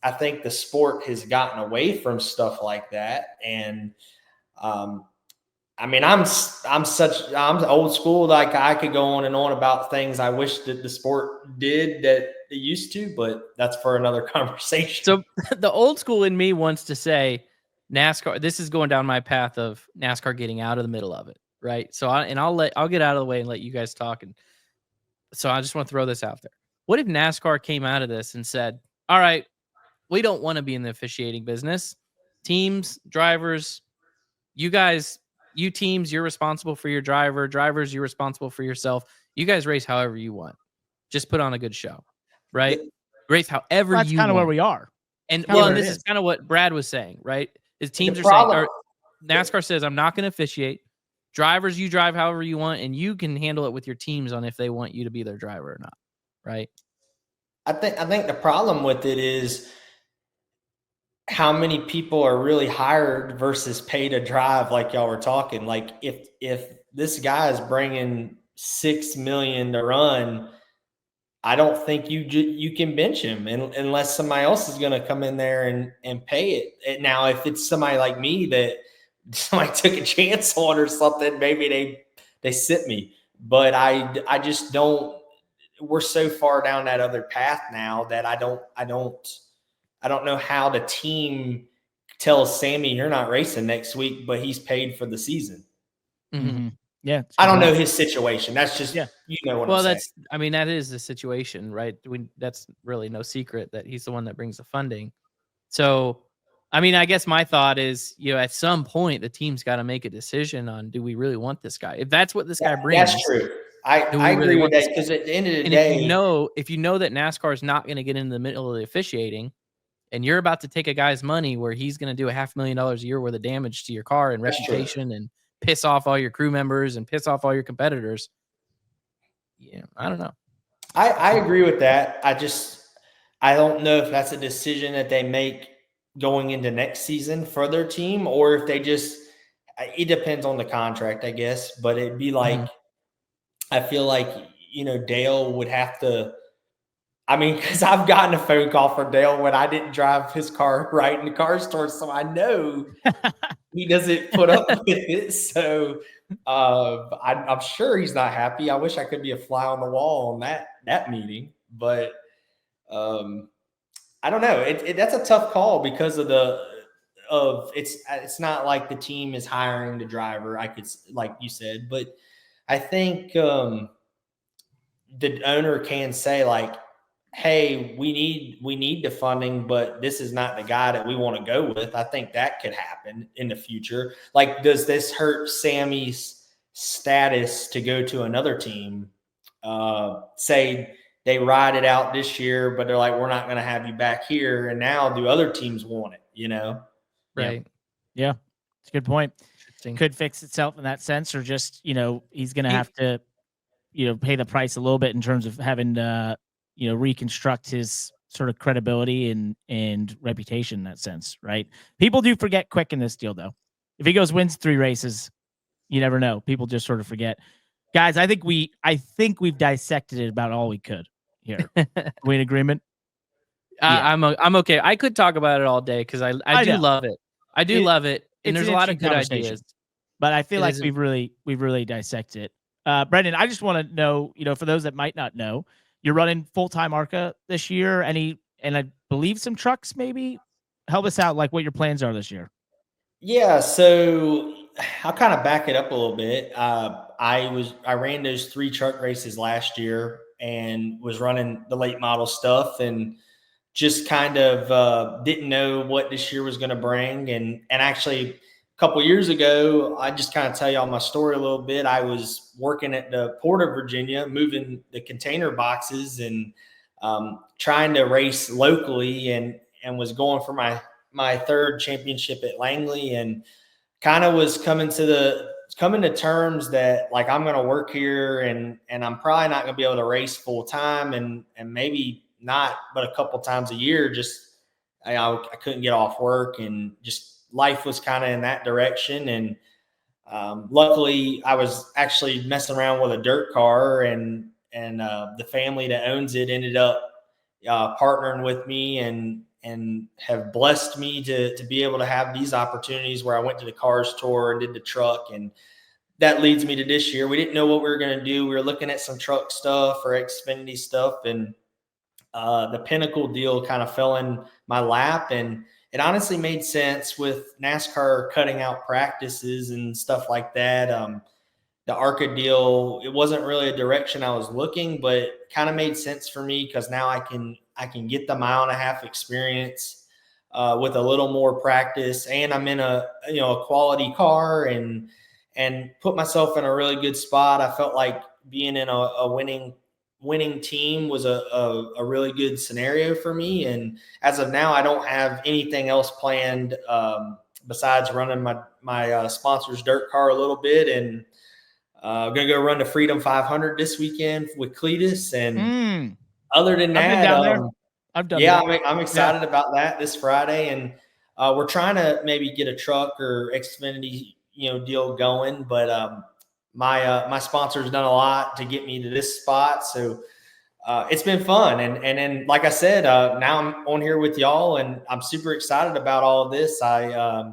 I think the sport has gotten away from stuff like that. And I mean, I'm old school. Like, I could go on and on about things I wish that the sport did that it used to, but that's for another conversation. So the old school in me wants to say NASCAR, this is going down my path of NASCAR getting out of the middle of it. Right. So I'll get out of the way and let you guys talk. And so I just want to throw this out there. What if NASCAR came out of this and said, all right, we don't want to be in the officiating business. Teams, drivers, you guys, you teams, you're responsible for your driver. Drivers, you're responsible for yourself. You guys race however you want. Just put on a good show. Right. Race however That's you kind of want. where we are. And Kinda this is kind of what Brad was saying, right? Is teams The are saying, problem- NASCAR says, I'm not going to officiate. Drivers, you drive however you want, and you can handle it with your teams on if they want you to be their driver or not, right? I think the problem with it is how many people are really hired versus paid to drive, like y'all were talking. Like, if this guy is bringing $6 million to run, I don't think you can bench him unless somebody else is going to come in there and pay it. Now, if it's somebody like me that somebody took a chance on or something, maybe they sit me. But I just don't. We're so far down that other path now that I don't know how the team tells Sammy you're not racing next week, but he's paid for the season. Mm-hmm. Yeah, I don't know his situation. That's just what I'm saying. That is the situation, right? That's really no secret that he's the one that brings the funding. So, I mean, I guess my thought is, at some point the team's got to make a decision on, do we really want this guy? If that's what this guy brings, that's true. I agree with that, because at the end of the day, if you know that NASCAR is not going to get into the middle of the officiating, and you're about to take a guy's money where he's going to do $500,000 a year worth of damage to your car and reputation and piss off all your crew members and piss off all your competitors. I don't know. I agree with that. I don't know if that's a decision that they make going into next season for their team, or if they just, it depends on the contract, I guess, but it'd be like, I feel like, Dale would have to, I mean, because I've gotten a phone call from Dale when I didn't drive his car right in the car store, so I know he doesn't put up with it. So I'm sure he's not happy. I wish I could be a fly on the wall on that meeting, but I don't know. That's a tough call because it's not like the team is hiring the driver. Like you said, but I think the owner can say like, hey, we need the funding, but this is not the guy that we want to go with. I think that could happen in the future. Like, does this hurt Sammy's status to go to another team? Say they ride it out this year, but they're like, we're not going to have you back here. And now do other teams want it, Right. Yeah. It's a good point. Interesting. Could fix itself in that sense, or just, he's going to have to, pay the price a little bit in terms of having to, reconstruct his sort of credibility and reputation in that sense, right? People do forget quick in this deal, though. If he wins 3 races, you never know. People just sort of forget. Guys, I think we've dissected it about all we could here. We in agreement? Yeah. I'm okay. I could talk about it all day because I do love it. I do love it, and there's a lot of good ideas. But I feel like we've really dissected it. Brenden, I just want to know, for those that might not know, you're running full-time ARCA this year. And I believe some trucks, maybe. Help us out, like what your plans are this year. Yeah, so I'll kind of back it up a little bit. I ran those 3 truck races last year and was running the late model stuff, and just kind of didn't know what this year was going to bring. And actually, a couple years ago, I just kind of tell y'all my story a little bit. I was working at the Port of Virginia, moving the container boxes and trying to race locally, and was going for my 3rd championship at Langley, and kind of was coming to terms that like I'm going to work here and I'm probably not going to be able to race full time, and maybe not, but a couple times a year. Just I couldn't get off work, and just life was kind of in that direction. And luckily, I was actually messing around with a dirt car, and the family that owns it ended up partnering with me and have blessed me to be able to have these opportunities where I went to the cars tour and did the truck. And that leads me to this year. We didn't know what we were going to do. We were looking at some truck stuff or Xfinity stuff, and the Pinnacle deal kind of fell in my lap, and it honestly made sense with NASCAR cutting out practices and stuff like that. The ARCA deal, it wasn't really a direction I was looking, but kind of made sense for me because now I can get the 1.5 mile experience with a little more practice, and I'm in a quality car and put myself in a really good spot. I felt like being in a winning team was a really good scenario for me. And as of now, I don't have anything else planned besides running my sponsor's dirt car a little bit, and I'm going to go run the Freedom 500 this weekend with Cletus. And other than that, I've been down there. I've done that. I'm excited about that this Friday. And we're trying to maybe get a truck or Xfinity, deal going. But my sponsor's done a lot to get me to this spot. So it's been fun. And then, like I said, now I'm on here with y'all, and I'm super excited about all of this. I,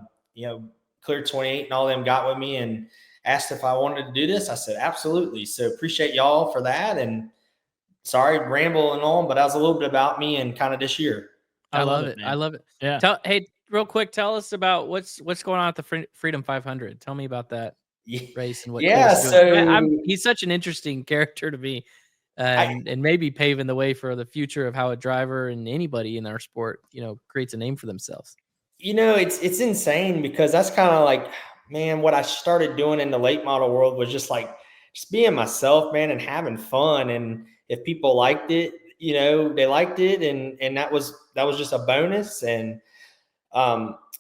Clear 28 and all them got with me and asked if I wanted to do this. I said, absolutely. So appreciate y'all for that. And sorry, rambling on, but that was a little bit about me and kind of this year. I love it. I love it. Yeah. Hey, real quick, tell us about what's going on at the Freedom 500. Tell me about that race and what. Yeah, so he's such an interesting character to me, and maybe paving the way for the future of how a driver and anybody in our sport, creates a name for themselves. It's insane because that's kind of like, man, what I started doing in the late model world was just being myself, man, and having fun. And if people liked it, they liked it. And that was just a bonus. And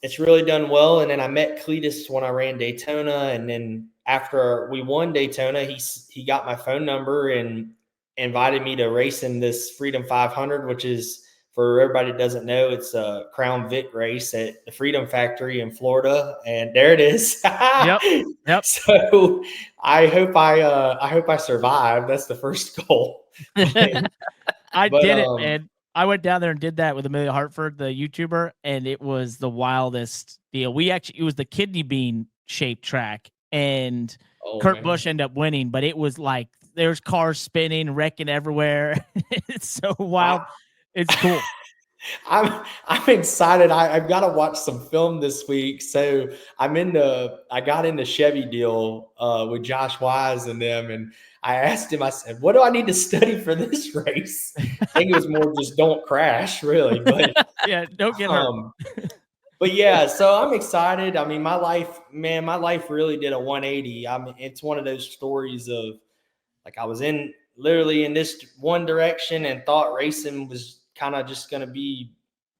it's really done well. And then I met Cletus when I ran Daytona. And then after we won Daytona, he got my phone number and invited me to race in this Freedom 500, which is for everybody that doesn't know, it's a Crown Vic race at the Freedom Factory in Florida, and there it is. Yep. So I hope I survive. That's the first goal. I But, did it, man. I went down there and did that with Amelia Hartford, the YouTuber, and it was the wildest deal. It was the kidney bean shaped track, and Kurt Busch ended up winning, but it was like there's cars spinning, wrecking everywhere. It's so wild. It's cool. I'm excited. I've got to watch some film this week. So I got in the Chevy deal with Josh Wise and them, and I asked him, I said, what do I need to study for this race? I think it was more just don't crash, really. But yeah, don't get hurt. But yeah, so I'm excited. I mean, my life really did a 180. I mean, it's one of those stories of like I was literally in this one direction and thought racing was kind of just going to be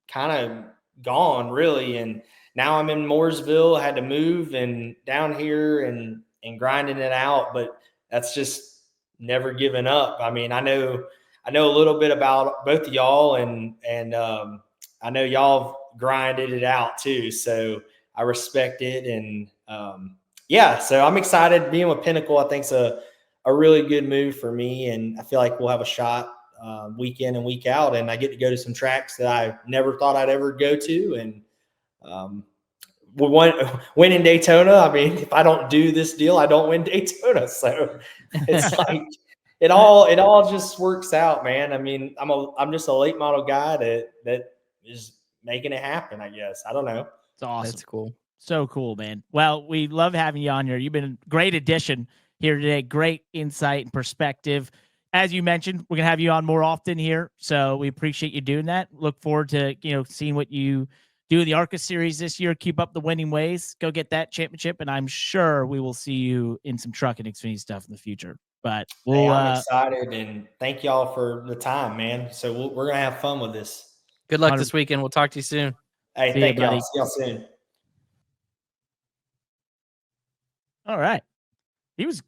kind of gone, really. And now I'm in Mooresville, had to move and down here and grinding it out, but that's just never giving up. I mean, I know a little bit about both of y'all, and I know y'all grinded it out too. So I respect it. And so I'm excited. Being with Pinnacle, I think, is a really good move for me. And I feel like we'll have a shot week in and week out. And I get to go to some tracks that I never thought I'd ever go to. And winning Daytona, I mean, if I don't do this deal, I don't win Daytona. So it's like it all just works out, man. I mean, I'm just a late model guy that is making it happen, I guess. I don't know. It's awesome. That's cool. So cool, man. Well, we love having you on here. You've been a great addition here today. Great insight and perspective. As you mentioned, we're going to have you on more often here. So we appreciate you doing that. Look forward to, seeing what you do in the ARCA series this year. Keep up the winning ways. Go get that championship. And I'm sure we will see you in some truck and Xfinity stuff in the future. But I'm excited, and thank y'all for the time, man. So we're going to have fun with this. Good luck this weekend. We'll talk to you soon. Hey, thank y'all. See y'all soon. All right. It was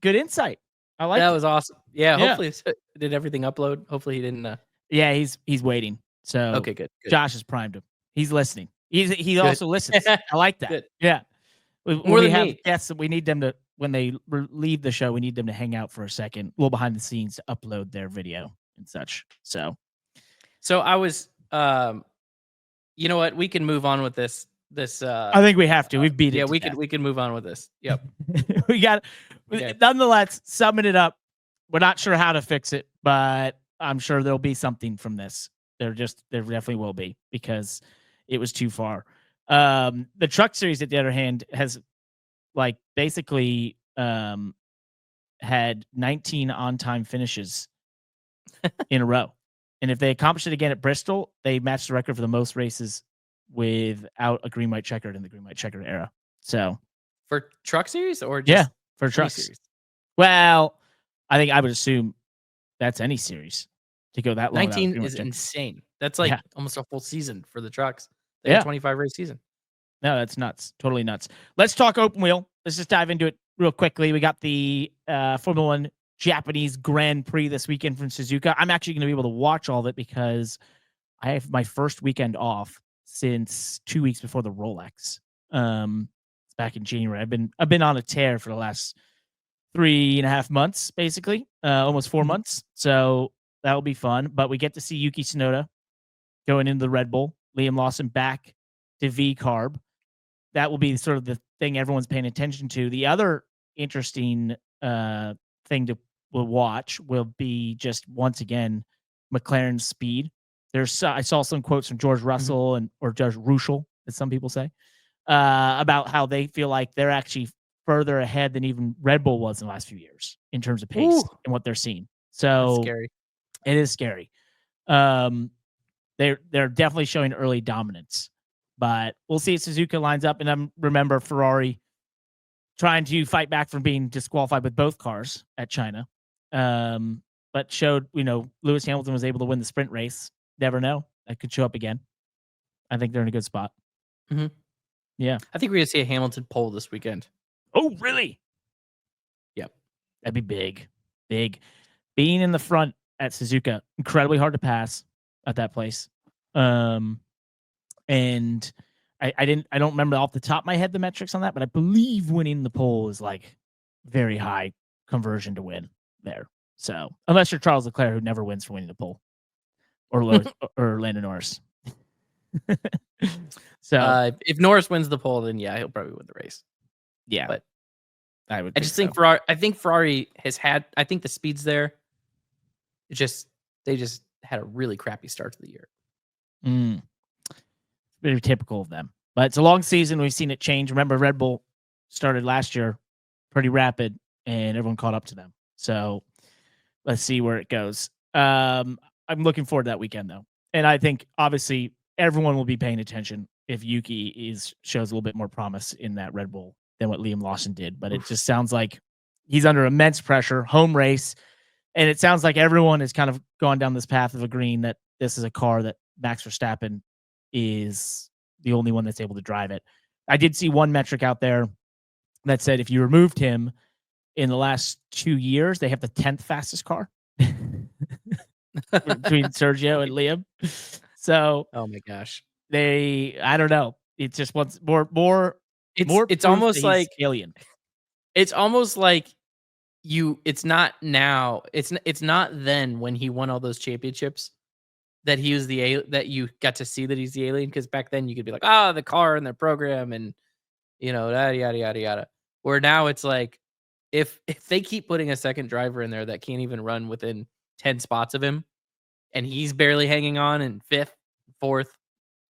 good insight. I like that. Was awesome. Yeah. Hopefully, did everything upload? Hopefully, he didn't. Yeah, he's waiting. So okay, good. Josh has primed him. He's listening. He also listens. I like that. Good. Yeah. More than have me. guests, we need them to, when they leave the show, we need them to hang out for a second, a little behind the scenes to upload their video and such. So I was, you know what? We can move on with this. I think we have to. We've beat it. Yeah, we can move on with this. Yep. We got it. Nonetheless, summing it up. We're not sure how to fix it, but I'm sure there'll be something from this. There definitely will be, because it was too far. The truck series, at the other hand, has basically had 19 on-time finishes in a row. And if they accomplish it again at Bristol, they match the record for the most races without a green white checkered in the green white checkered era. So for truck series or just for truck series? Well, I would assume that's any series to go that long. 19 is insane. That's almost a full season for the trucks. They have a 25 race season. No, that's nuts. Totally nuts. Let's talk open wheel. Let's just dive into it real quickly. We got the Formula One Japanese Grand Prix this weekend from Suzuka. I'm actually going to be able to watch all of it because I have my first weekend off since 2 weeks before the Rolex. It's back in January. I've been on a tear for the last 3.5 months, basically, almost 4 months. So that'll be fun. But we get to see Yuki Tsunoda going into the Red Bull. Liam Lawson back to V-Carb. That will be sort of the thing everyone's paying attention to. The other interesting thing to watch will be just, once again, McLaren's speed. I saw some quotes from George Russell or George Russell, as some people say, about how they feel like they're actually further ahead than even Red Bull was in the last few years in terms of pace and what they're seeing. So that's scary. It is scary. They're definitely showing early dominance, but we'll see if Suzuka lines up. And remember Ferrari trying to fight back from being disqualified with both cars at China, but showed, Lewis Hamilton was able to win the sprint race. Never know. That could show up again. I think they're in a good spot. Mm-hmm. Yeah. I think we're going to see a Hamilton pole this weekend. Oh, really? Yep. That'd be big. Big. Being in the front at Suzuka, incredibly hard to pass. at that place. And I don't remember off the top of my head the metrics on that, but I believe winning the pole is like very high conversion to win there. So unless you're Charles Leclerc, who never wins for winning the pole, or Landon Norris. So if Norris wins the pole, then yeah, he'll probably win the race. yeah, But I just think Ferrari. I think Ferrari has had. I think the speed's there. They just had a really crappy start to the year. Very typical of them. But it's a long season. We've seen it change. Remember, Red Bull started last year pretty rapid, and everyone caught up to them. So let's see where it goes. I'm looking forward to that weekend, though. And I think, obviously, everyone will be paying attention if Yuki shows a little bit more promise in that Red Bull than what Liam Lawson did. But it just sounds like he's under immense pressure, home race. And it sounds like everyone has kind of gone down this path of agreeing that this is a car that Max Verstappen is the only one that's able to drive it. I did see one metric out there that said if you removed him in the last 2 years, they have the 10th fastest car between Sergio and Liam. So, oh my gosh, I don't know. It just wants more. It's almost like alien. It's almost like it's not now. It's not then when he won all those championships that he was that you got to see that he's the alien, because back then you could be like, the car and their program and yada yada yada yada. Where now it's like if they keep putting a second driver in there that can't even run within 10 spots of him, and he's barely hanging on in 5th, 4th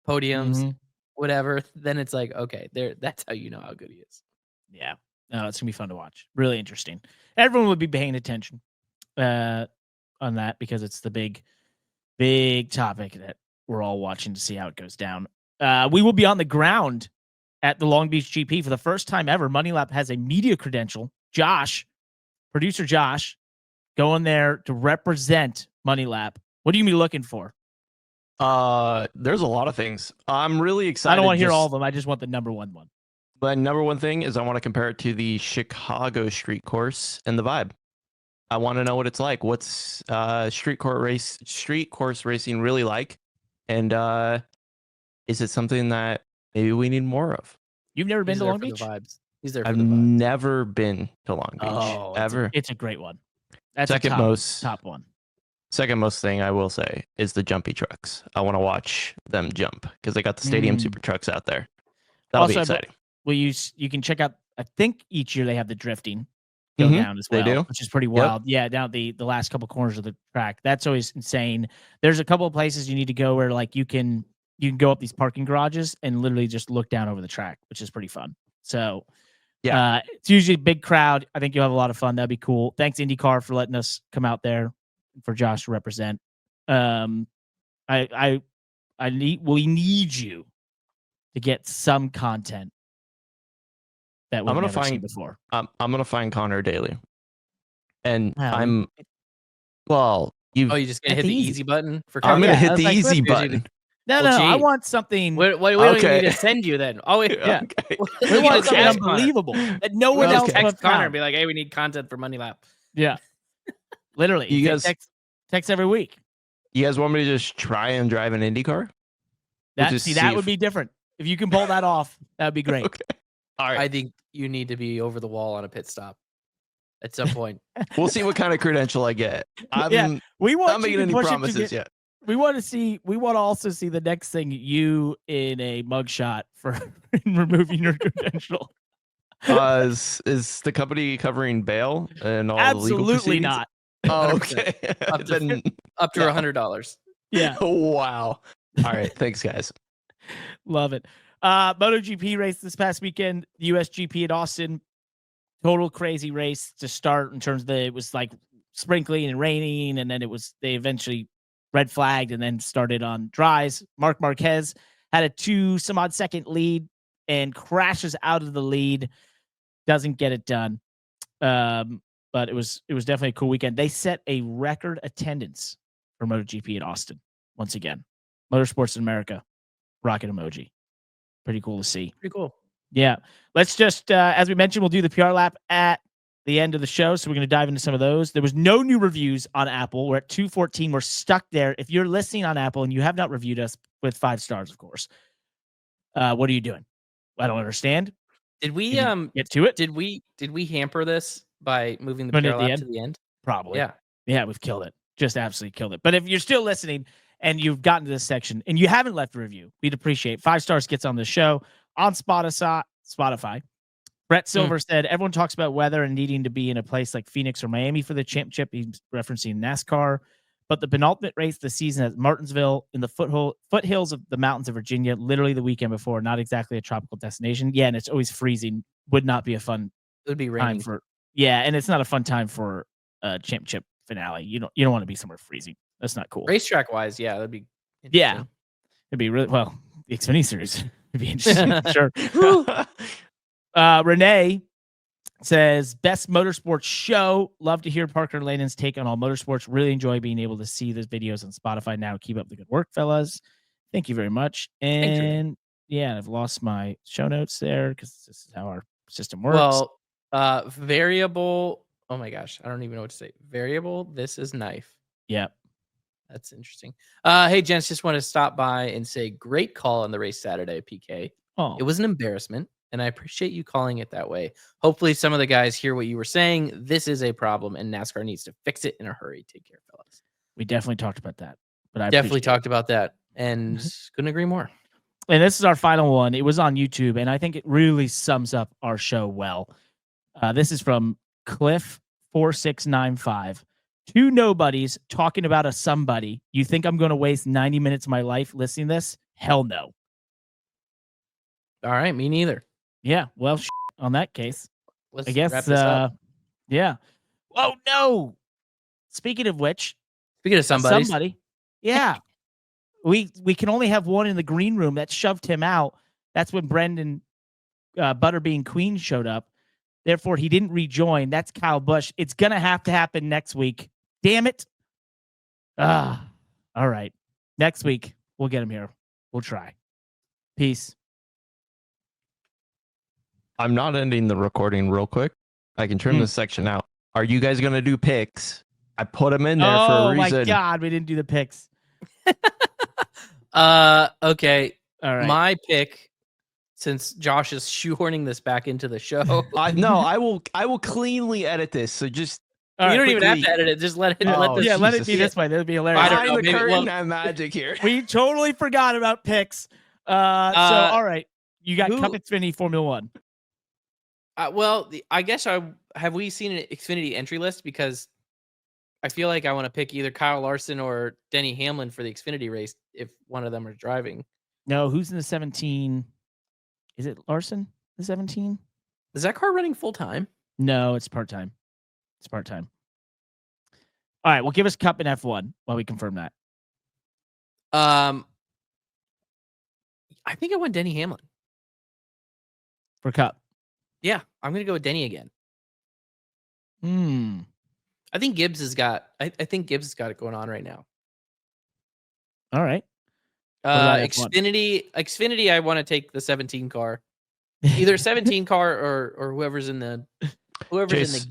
podiums, whatever, then it's like, okay, that's how you know how good he is. Yeah. No, it's gonna be fun to watch. Really interesting. Everyone would be paying attention on that because it's the big topic that we're all watching to see how it goes down. We will be on the ground at the Long Beach GP for the first time ever. Money Lap has a media credential. Producer Josh, going there to represent Money Lap. What are you gonna be looking for? There's a lot of things. I'm really excited. I don't want to hear all of them. I just want the number one. The number one thing is I want to compare it to the Chicago street course and the vibe. I want to know what it's like. What's street course racing really like? And is it something that maybe we need more of? You've never been to Long Beach? Vibes. He's there. I've never been to Long Beach ever. It's a great one. That's top one. Second most thing I will say is the jumpy trucks. I want to watch them jump because they got the stadium super trucks out there. That'll be exciting. You can check out. I think each year they have the drifting go down as well, they do, which is pretty wild. Yeah, down the last couple corners of the track. That's always insane. There's a couple of places you need to go where like you can go up these parking garages and literally just look down over the track, which is pretty fun. So yeah, it's usually a big crowd. I think you'll have a lot of fun. That'd be cool. Thanks IndyCar for letting us come out there for Josh to represent. We need you to get some content that we've never seen before. I'm gonna find Connor Daly, and you just gonna hit the easy button for Connor? I'm gonna hit the easy button. No, I want something. We don't even need to send you then. Oh, yeah. Okay. We want something unbelievable that no one else text Connor and be like, hey, we need content for Money Lap. Yeah. Literally. You guys text every week. You guys want me to just try and drive an IndyCar? That would be different. If you can pull that off, that would be great. Okay. All right. I think you need to be over the wall on a pit stop at some point. We'll see what kind of credential I get. We want not making any promises yet. We want to also see the next thing, you in a mugshot for removing your credential. Is the company covering bail and all the legal proceedings? Absolutely not. Oh, okay. Up to $100. Yeah. Wow. All right. Thanks, guys. Love it. MotoGP race this past weekend, the USGP at Austin. Total crazy race to start in terms of it was like sprinkling and raining, and then they eventually red flagged and then started on dries. Marc Marquez had a 2-some-odd second lead and crashes out of the lead. Doesn't get it done. But it was definitely a cool weekend. They set a record attendance for MotoGP at Austin once again. Motorsports in America, rocket emoji. Pretty cool to see. Pretty cool. Yeah. Let's just, as we mentioned, we'll do the PR lap at the end of the show, so we're going to dive into some of those. There was no new reviews on Apple. We're at 214. We're stuck there. If you're listening on Apple and you have not reviewed us with 5 stars, of course, what are you doing? I don't understand. Did we get to it? Did we hamper this by moving the Putting it at the parallel end? to the end? Probably. Yeah. Yeah, we've killed it. Just absolutely killed it. But if you're still listening and you've gotten to this section and you haven't left a review, we'd appreciate 5 stars gets on the show on Spotify. Brett Silver said, everyone talks about weather and needing to be in a place like Phoenix or Miami for the championship. He's referencing NASCAR. But the penultimate race of the season at Martinsville in the foothills of the mountains of Virginia, literally the weekend before, not exactly a tropical destination. Yeah, and it's always freezing. Would not be a fun It would be time raining. and it's not a fun time for a championship finale. You don't want to be somewhere freezing. That's not cool. Racetrack wise, yeah, that'd be Yeah. It'd be really the Xfinity series would be interesting. Sure. Renee says, best motorsports show. Love to hear Parker and Landon's take on all motorsports. Really enjoy being able to see those videos on Spotify now. Keep up the good work, fellas. Thank you very much. And I've lost my show notes there because this is how our system works. Well, variable. Oh my gosh, I don't even know what to say. Variable. This is knife. Yeah. That's interesting. Hey, gents, just want to stop by and say great call on the race Saturday, PK. Oh, It was an embarrassment, and I appreciate you calling it that way. Hopefully, some of the guys hear what you were saying. This is a problem, and NASCAR needs to fix it in a hurry. Take care, fellas. we definitely talked about that. But I Definitely appreciate it. talked about that, and couldn't agree more. And this is our final one. It was on YouTube, and I think it really sums up our show well. This is from Cliff4695. 2 nobodies talking about a somebody. You think I'm going to waste 90 minutes of my life listening to this? Hell no. All right, me neither. Yeah, well, on that case, Let's I guess, wrap this up. yeah. Oh, no. Speaking of which, Speaking of somebody, yeah. We can only have one in the green room. That shoved him out. That's when Brenden, Butterbean Queen showed up. Therefore, he didn't rejoin. That's Kyle Busch. It's going to happen next week. Damn it. All right. Next week, we'll get him here. We'll try. Peace. I'm not ending the recording real quick. I can turn this section out. Are you guys going to do picks? I put them in there for a reason. Oh, my God. We didn't do the picks. Okay. All right. My pick, since Josh is shoehorning this back into the show. I will cleanly edit this. So just All You right, don't even have quickly. to edit it. Just let it. Oh, let this. yeah, let it Jesus. be this way. That would be hilarious. I don't behind know, the maybe curtain, we'll- have magic here. We totally forgot about picks. So, all right. You got who- Cup Xfinity Formula One. I guess have we seen an Xfinity entry list? Because I feel like I want to pick either Kyle Larson or Denny Hamlin for the Xfinity race if one of them are driving. No, who's in the 17? Is it Larson? The 17? Is that car running full time? No, it's part-time. It's part-time. All right, well, give us Cup and F1 while we confirm that. I think I went Denny Hamlin. For Cup. Yeah, I'm gonna go with Denny again. I think Gibbs has got. I think Gibbs has got it going on right now. All right. about F1? Xfinity. I want to take the 17 car, either 17 car or whoever's in the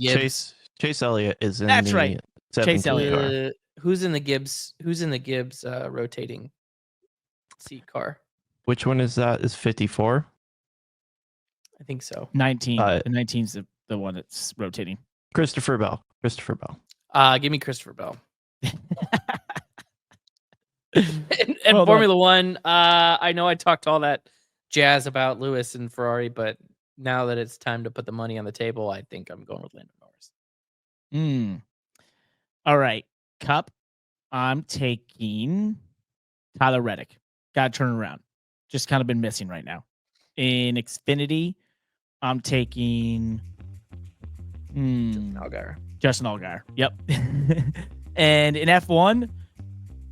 Gibbs. Chase Elliott is in That's the right. 17 Chase Elliott. car. Who's in the Gibbs rotating seat car? Which one is that? Is 54? I think so. 19. Uh, The 19's the one that's rotating. Christopher Bell. Christopher Bell. Give me Christopher Bell. and Well done. Formula One, I know I talked all that jazz about Lewis and Ferrari, but now that it's time to put the money on the table, I think I'm going with Landon Norris. All right. Cup. I'm taking Tyler Reddick. Got to turn around. Just kind of been missing right now. In Xfinity, I'm taking Justin Allgaier. Yep. And in F1,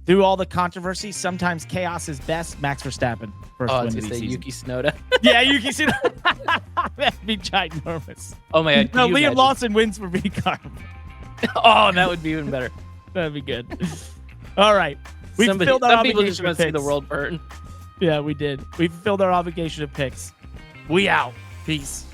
through all the controversy, sometimes chaos is best. Max Verstappen. First Oh, I win was of going the to say season. Yuki Tsunoda. Yeah, Yuki Tsunoda. That'd be ginormous. Oh my God. No, can you Liam imagine? Lawson wins for VCAR. Oh, that would be even better. That'd be good. All right. We Some fulfilled our people just obligation want of to see the picks. world burn. Yeah, we did. We fulfilled our obligation of picks. We out. Peace.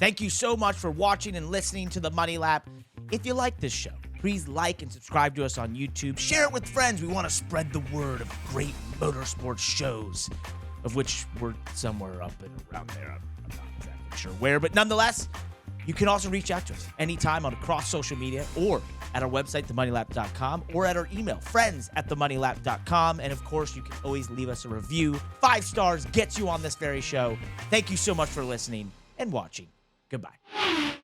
Thank you so much for watching and listening to the Money Lap. If you like this show, please like and subscribe to us on YouTube. Share it with friends. We want to spread the word of great motorsports shows, of which we're somewhere up and around there. I'm not exactly sure where, but nonetheless, you can also reach out to us anytime on across social media or at our website, themoneylap.com, or at our email, friends@themoneylap.com. And of course, you can always leave us a review. 5 stars gets you on this very show. Thank you so much for listening and watching. Goodbye.